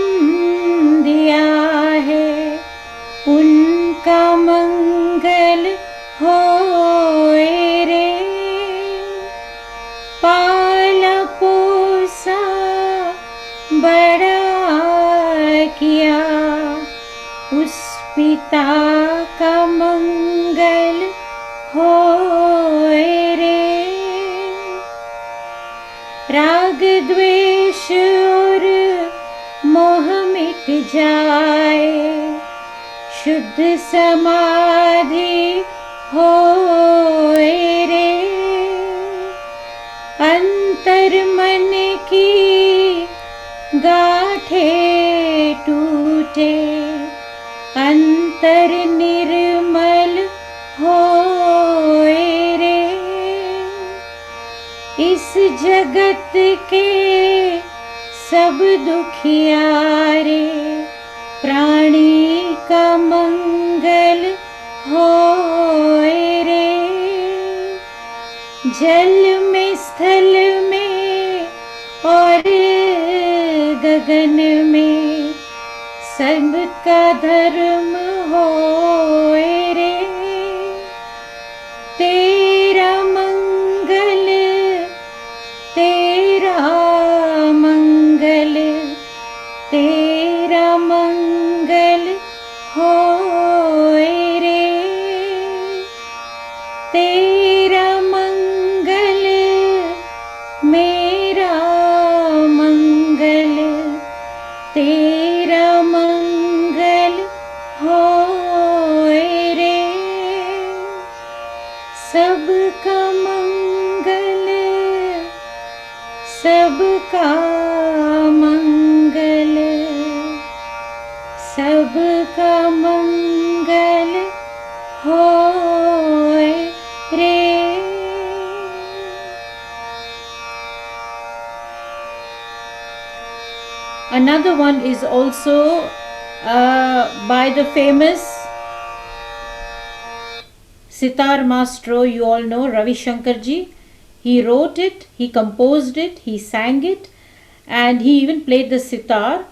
दिया है उनका मंगल होए रे। पाला पोसा बड़ा किया उस पिता का मंगल होए रे। राग द्वेष और मोह मिट जाए शुद्ध समाधि होए रे। अंतर मन की गांठें टूटे अंतर निर्मल होए रे। इस जगत के सब दुखियारे प्राणी का मंगल होए रे। जल में स्थल में और गगन में सबका धर्म होए रे। तेरा मंगल तेरा मंगल तेरा मंगल होए रे। तेरा मंगल मेरा मंगल तेरा मंगल होए रे। सबका मंगल सबका मंगल सबका मंगल होए रे। Another one is also by the famous sitar maestro, you all know, Ravi Shankar ji. He wrote it, he composed it, he sang it, and he even played the sitar.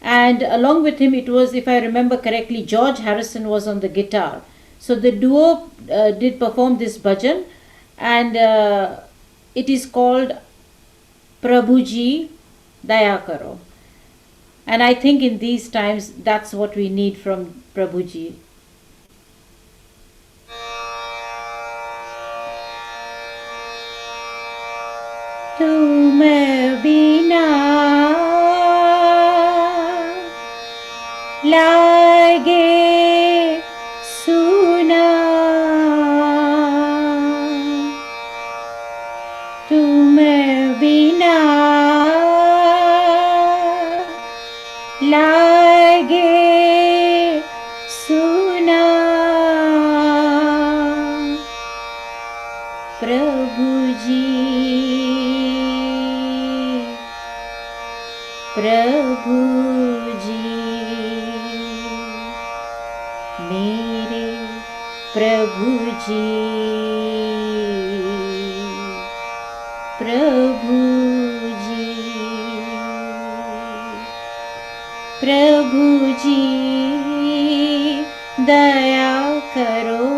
And along with him, it was, if I remember correctly, George Harrison was on the guitar. So the duo did perform this bhajan, and it is called Prabhuji Daya Karo. And I think in these times, that's what we need from Prabhuji. तुम बिना लागे सुना तुम बिना लागे सुना प्रभु जी प्रभु जी मेरे प्रभु जी प्रभु जी प्रभु जी दया करो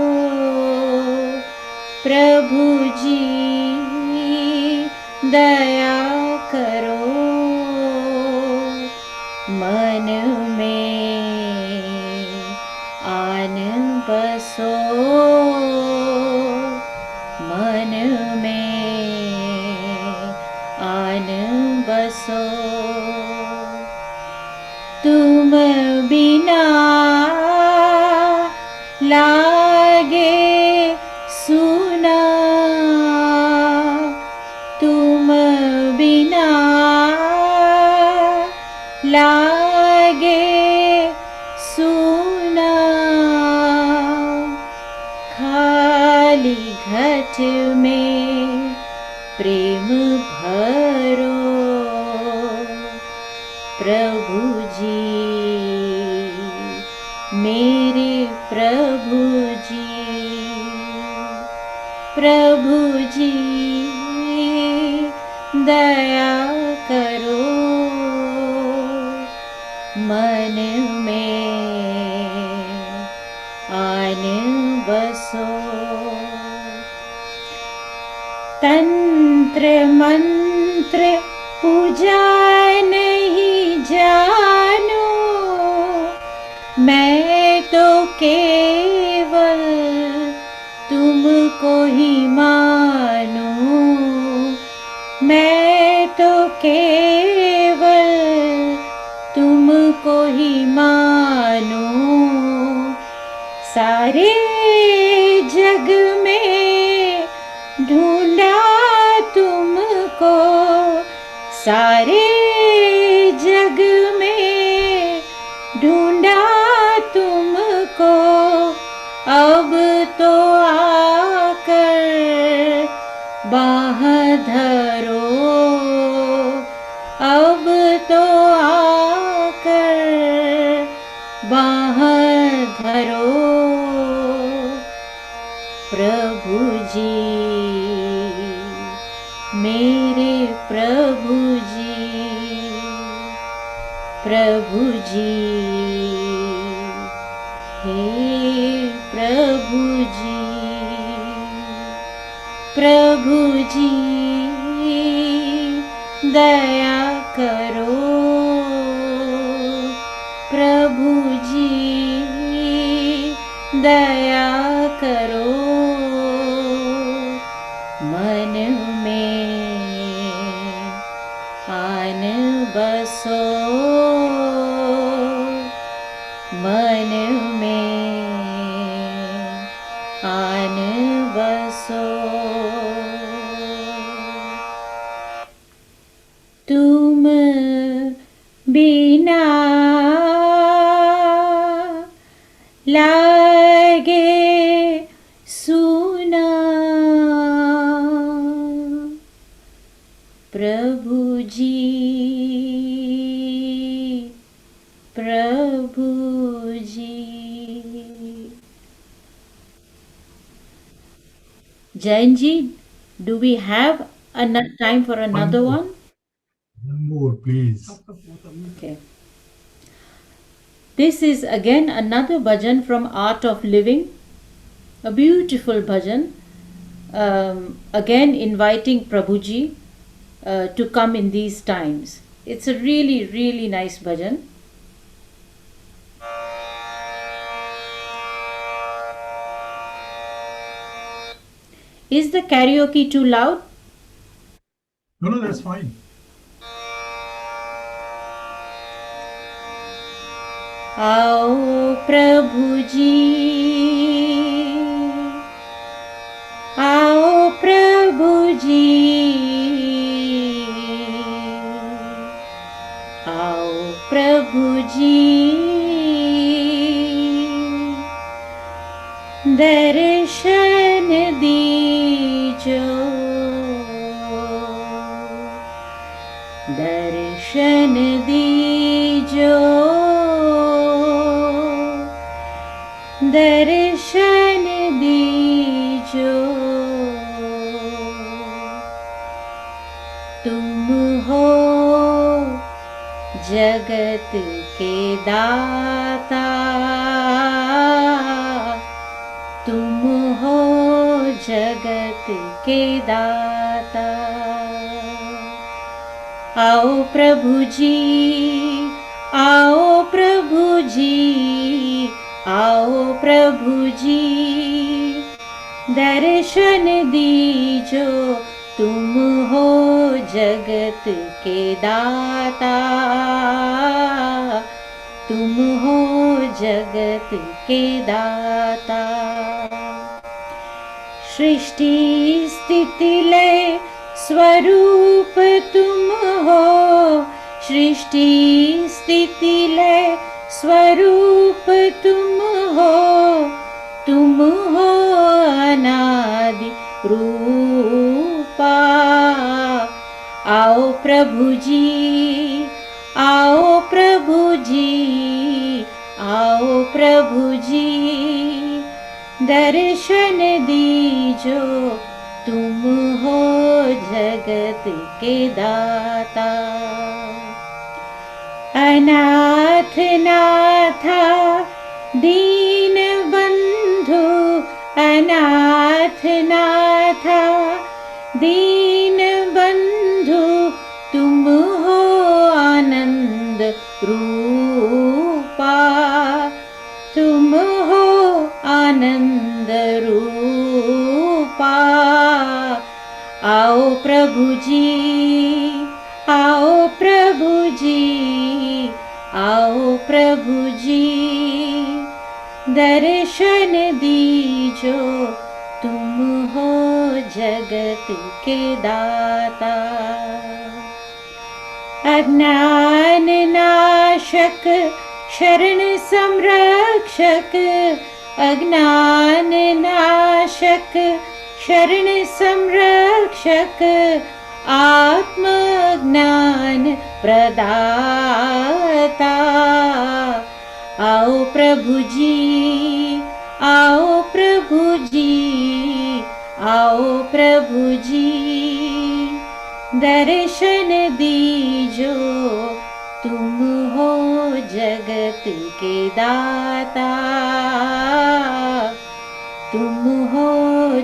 प्रभु जी दया करो मन में आन बसो मन में आन बसो तुम बिना लागे सुना तुम बिना लागे सुना खाली घट में प्रेम भरो प्रभु जी मेरे प्रभु जी प्रभु जी दया करो मन में आन बसो। तंत्र मंत्र पूजा नहीं जानो, मैं तो केवल तुमको ही मानूं। मैं तो केवल तुमको ही मानूं। सारे जग में ढूंढा तुमको, सारे जग में ढूंढा तुमको। अब तो आकर बाह धरो, अब तो आकर बाह धरो। प्रभु जी मेरे प्रभु जी, प्रभु जी हे प्रभु जी, प्रभु जी दया करो। प्रभु जी दया करो मन में आन बसो। मन में आन बसो। तुम बिना लागे सुना, प्रभु जी प्रभु जी। Jain ji, do we have enough time for another one? One more, please. Okay. This is again another bhajan from Art of Living, a beautiful bhajan, again inviting Prabhuji to come in these times. It's a really, really nice bhajan. Is the karaoke too loud? No, that's fine. आओ प्रभु जी, आओ प्रभु जी, आओ प्रभु जी, दर्शन दीजो, दर्शन दीजो, दर्शन दीजो। तुम हो जगत के दाता, तुम हो जगत के दाता। आओ प्रभु जी, आओ प्रभु जी, आओ प्रभु जी, दर्शन दीजो। तुम हो जगत के दाता, तुम हो जगत के दाता। सृष्टि स्थिति लय स्वरूप तुम हो, सृष्टि स्थिति लय स्वरूप तुम हो, तुम हो अनादि रूपा। आओ प्रभु जी, आओ प्रभु जी, आओ प्रभु जी, दर्शन दीजो। तुम हो जगत के दाता। अनाथ नाथा दीन बंधु, अनाथ नाथा दीन बंधु, तुम हो आनंद रूपा, तुम हो आनंद रूपा। आओ प्रभु जी, आओ प्रभु जी, आओ प्रभु जी, दर्शन दीजो, तुम हो जगत के दाता। अज्ञान नाशक शरण संरक्षक, अज्ञान नाशक शरण संरक्षक, आत्म ज्ञान प्रदाता। आओ प्रभु जी, आओ प्रभु जी, आओ प्रभु जी, दर्शन दीजो, तुम हो जगत के दाता, तुम हो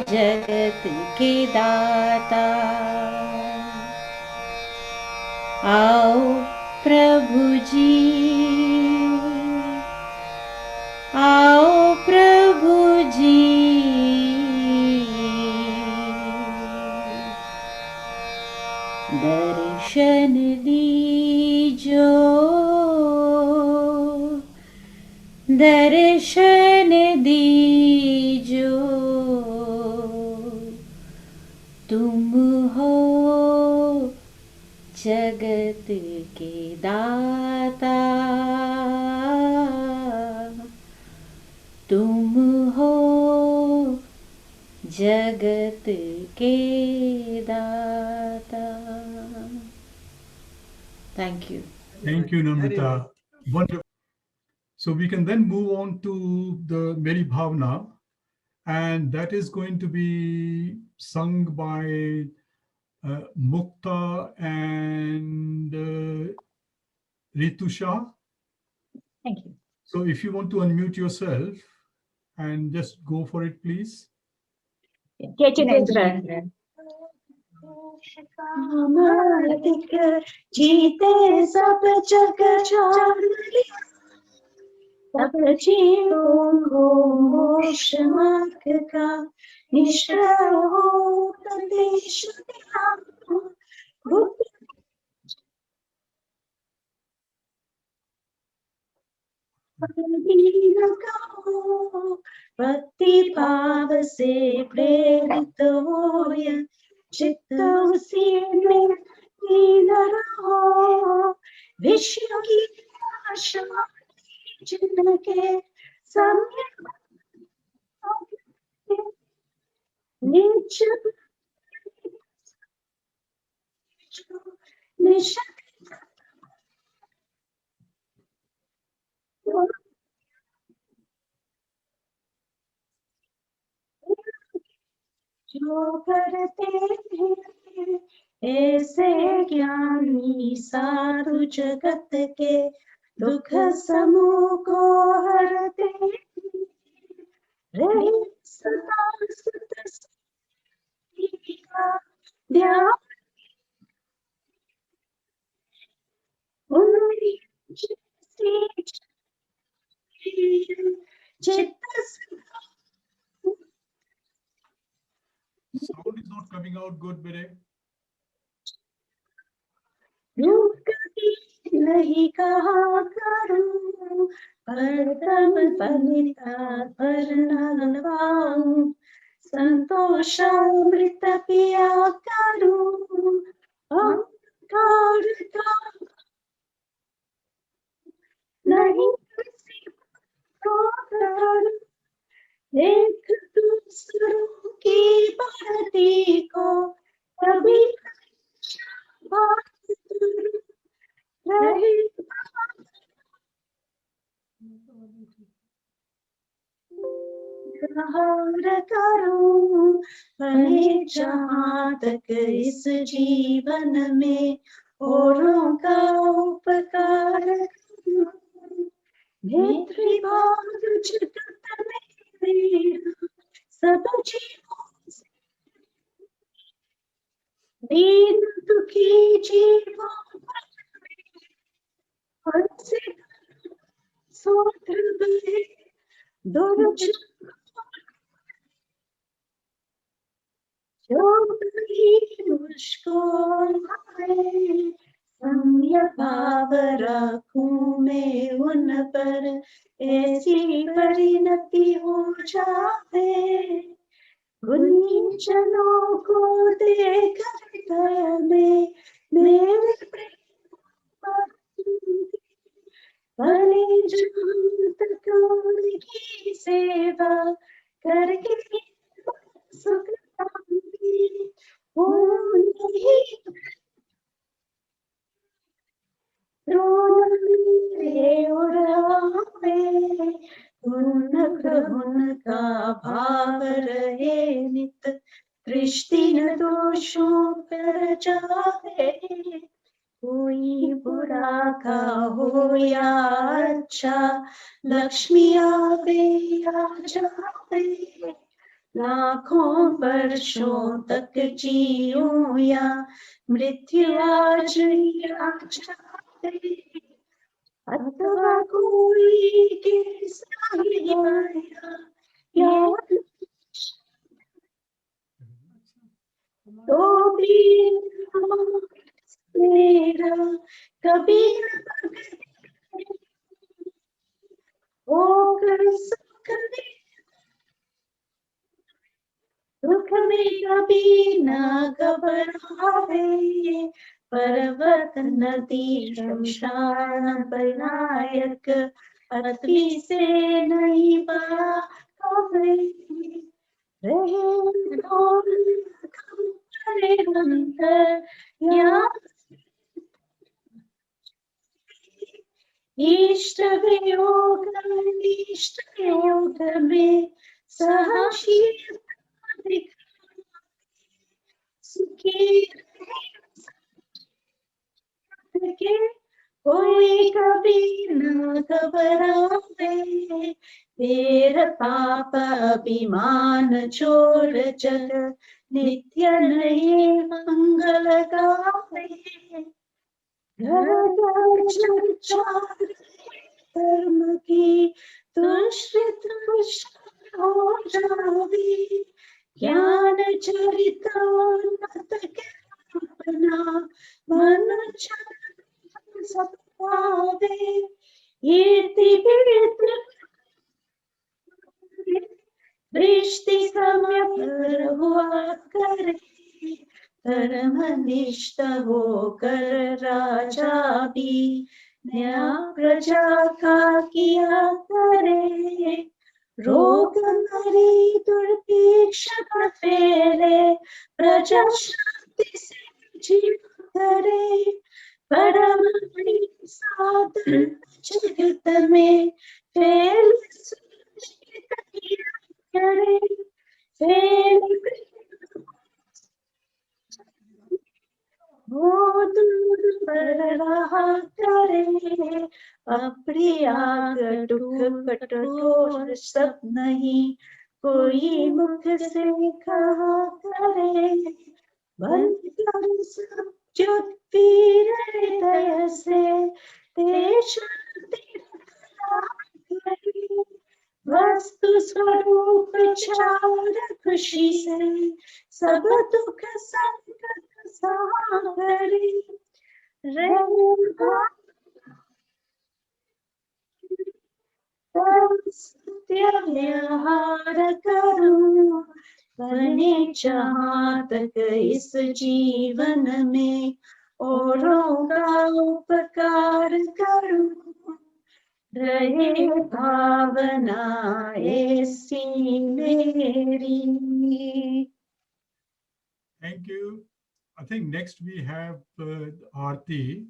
जगत के दाता। आओ प्रभु जी, आओ प्रभु जी, दर्शन दीजो, दर्शन दीजो, तुम हो जगत के दाता, तुम हो जगत के दाता। Thank you. Thank you, Namrita. Wonderful. So we can then move on to the Meri Bhavna, and that is going to be sung by Mukta and Ritu Shah. Thank you. So if you want to unmute yourself and just go for it, please. जीते सब जग जानी, सब जीवों को मोक्ष मार्ग का निश्चय हो, संदेश दिया भक्ति भाव से प्रेरित हो, चित्त उसी में लीन रहो, विश्व की आशा जिनके सामने नीच जो करते हैं ऐसे ज्ञानी साधु जगत के दुख समूह को हरते रहे सदा सुत का ध्यान उन्हीं चित्त Sound is not coming out good, Bere. नहीं कहा करूं, परतम फलिता परिणलवाऊं, संतोषामृत पिया करूं, अहंकार का नहीं किसी को करूं, एक दूसरों की बढ़ती को कभी बात रही। उपकार करूं, बने जहाँ तक इस जीवन में औरों का उपकार करूं। नेत्र भाग जगत में मेरा सब जीवों से दीन दुखी जीवों पर से सोत्र बहे दुर्जन जो भी मुझको आए, सम्य भाव रखूं मैं उन पर, ऐसी परिणति हो जाए। गुंजनों को देकर में मेरे प्रेम भले जहाँ तक उनकी सेवा करके सुख पाऊंगी, वो नहीं द्रोण मेरे उड़ावे, उनका भाव रहे नित, दृष्टि न दोषों पर जाए। कोई बुरा का हो या अच्छा, लक्ष्मी आवे या जाए। लाखों वर्षों तक जियो या मृत्यु आज या जाए। अथवा कोई कैसा ही आया या तो भी मेरा कभी होकर सुख में दुख में कभी न घबरावे। पर्वत नदी शमशान बनायक, पृथ्वी से नहीं बावे। रहे निरंतर या इष्ट वियोग इष्ट योग में सहशीलता सुखी के कोई कभी न घबरावे। तेर पाप अभिमान छोड़ जग नित्य नहीं मंगल गावे। घर घर चर्चा कर्म की तुष्ट हो जावे। ज्ञान चरित उन्नत अपना मन सब पावे। दृष्टि समय पर हुआ करे। धर्मनिष्ठ होकर राजा भी न्याय प्रजा का किया करे। रोग मरी दुर्भिक्ष फैले, प्रजा शांति से जीवन करे। परम साधन जगत में फैल करे। वो दूर पर रहा करे। अप्रिय दुख कठोर सब नहीं, कोई मुख से कहा करे। बंद कर सब जुट पीर हृदय से, ते शांति करे। वस्तु स्वरूप चार खुशी से, सब दुख संकट सागरी। सत्य व्यवहार करूं, बने जहाँ तक इस जीवन में औरों का उपकार करूं। रहे भावना ऐसी मेरी। Thank you. I think next we have Aarti,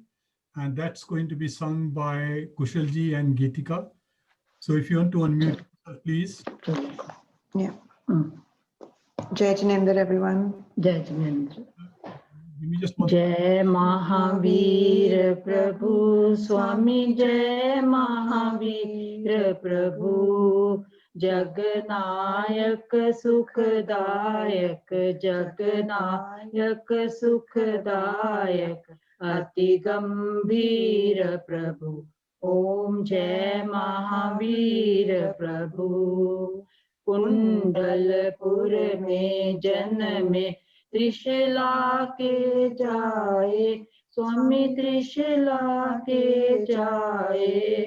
and that's going to be sung by Kushalji and Geetika. So if you want to unmute yourself, please. Yeah. Jai Jinendra, everyone. Jai Jinendra. Just जय महावीर प्रभु स्वामी जय महावीर प्रभु जगनायक सुखदायक जगनायक सुखदायक अति गंभीर प्रभु ओम जय महावीर प्रभु कुंडलपुर में जन्मे त्रिशला के जाए स्वामी त्रिशला के जाए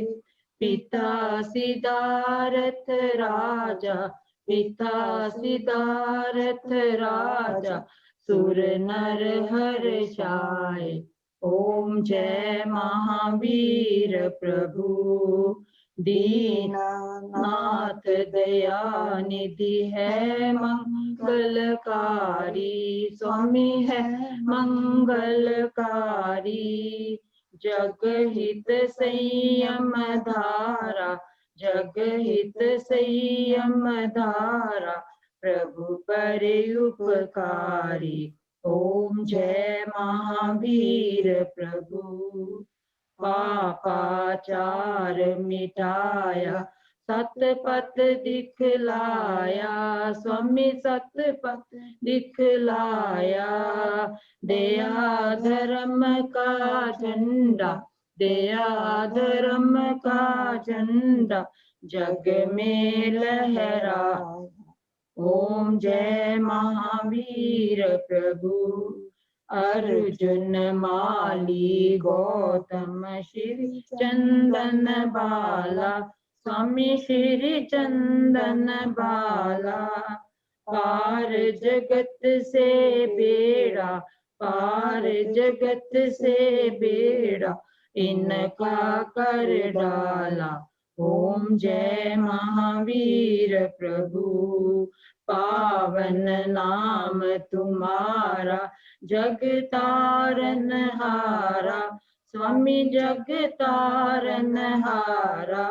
पिता सिद्धार्थ राजा पिता सिद्धार्थ राजा सुर नर हर्षाए ओम जय महावीर प्रभु दीनानाथ दया निधि है मंगलकारी स्वामी है मंगलकारी जगहित संयम धारा जगहित संयम धारा प्रभु पर उपकारी ओम जय महावीर प्रभु पापाचार मिटाया सतपथ दिखलाया स्वामी सतपथ दिखलाया दया धर्म का झंडा दया धर्म का झंडा जग में लहरा ओम जय महावीर प्रभु अर्जुन माली गौतम श्री चंदन बाला स्वामी श्री चंदन बाला पार जगत से बेड़ा पार जगत से बेड़ा इनका कर डाला ओम जय महावीर प्रभु पावन नाम तुम्हारा जग तारन हारा स्वामी जग तारन हारा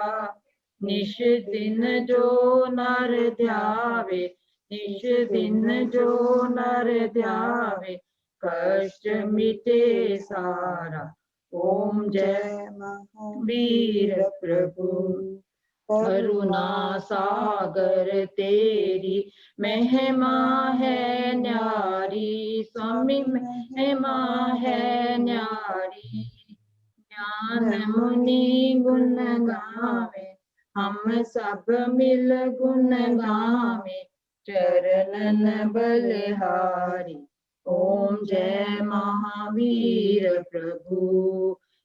निश दिन जो नर ध्यावे निश दिन जो नर ध्यावे कष्ट मिटे सारा ओम जय महावीर प्रभु करुणा सागर तेरी महिमा है न्यारी स्वामी महिमा है न्यारी ज्ञान मुनि गुण गावे हम सब मिल गुण गावे चरणन बलिहारी ओम जय महावीर प्रभु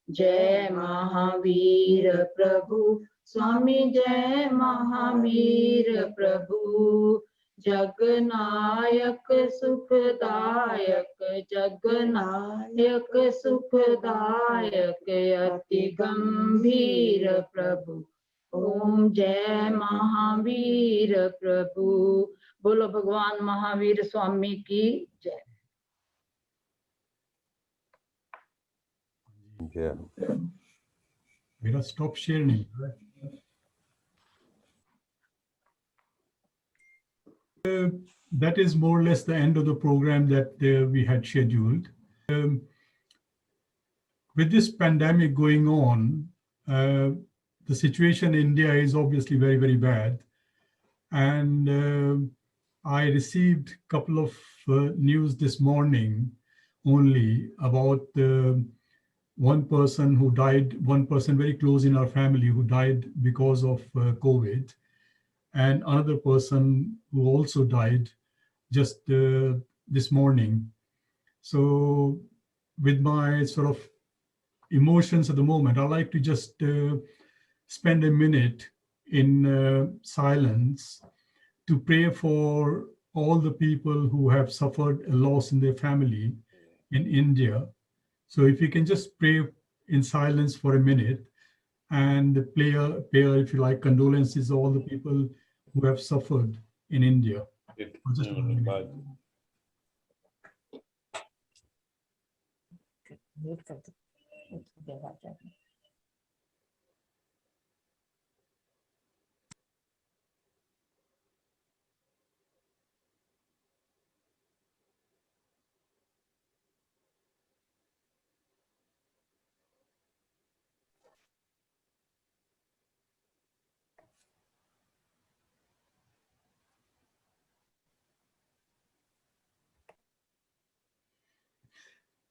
जय महावीर प्रभु स्वामी जय महावीर प्रभु जगनायक सुखदायक जगनायक सुखदायक अति गंभीर प्रभु ओम जय महावीर प्रभु बोलो भगवान महावीर स्वामी की जय Mira, stop sharing. That is more or less the end of the program that we had scheduled. With this pandemic going on, the situation in India is obviously very, very bad. And I received a couple of news this morning only about one person who died, one person very close in our family who died because of COVID, and another person who also died just this morning. So with my sort of emotions at the moment, I'd like to just spend a minute in silence to pray for all the people who have suffered a loss in their family in India. So if you can just pray in silence for a minute and pay, if you like, condolences to all the people who have suffered in India. For just 1 minute.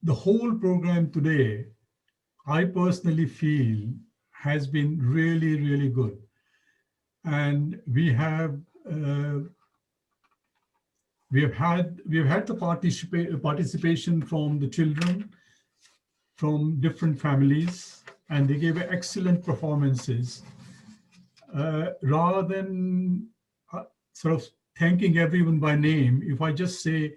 the whole program today, I personally feel, has been really, really good. And we have had the participation from the children from different families, and they gave excellent performances. Rather than sort of thanking everyone by name, if I just say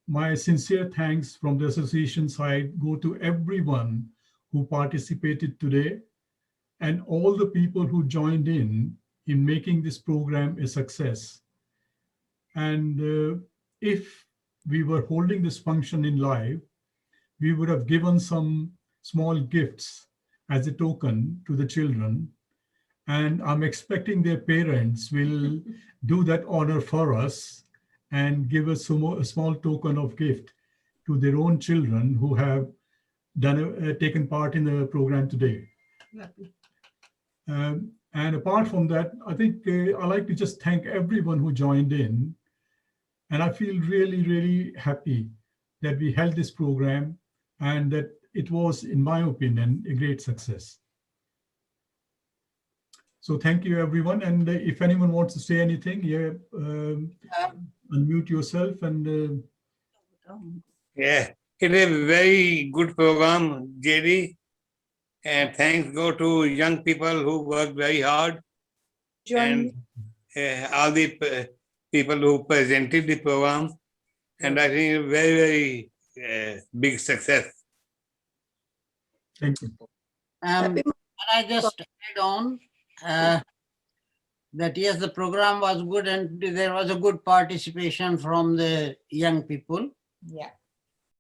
my sincere thanks from the association side go to everyone who participated today and all the people who joined in making this program a success. And if we were holding this function in live, we would have given some small gifts as a token to the children. And I'm expecting their parents will do that honor for us and give us a small token of gift to their own children who have taken part in the program today. And apart from that, I think I like to just thank everyone who joined in. And I feel really, really happy that we held this program and that it was, in my opinion, a great success. So thank you, everyone. And if anyone wants to say anything, unmute yourself and. Yeah, it is a very good program, JD. And thanks go to young people who work very hard. And all the people who presented the program. And I think a very, very big success. Thank you. Can I just add on that yes, the program was good and there was a good participation from the young people. Yeah.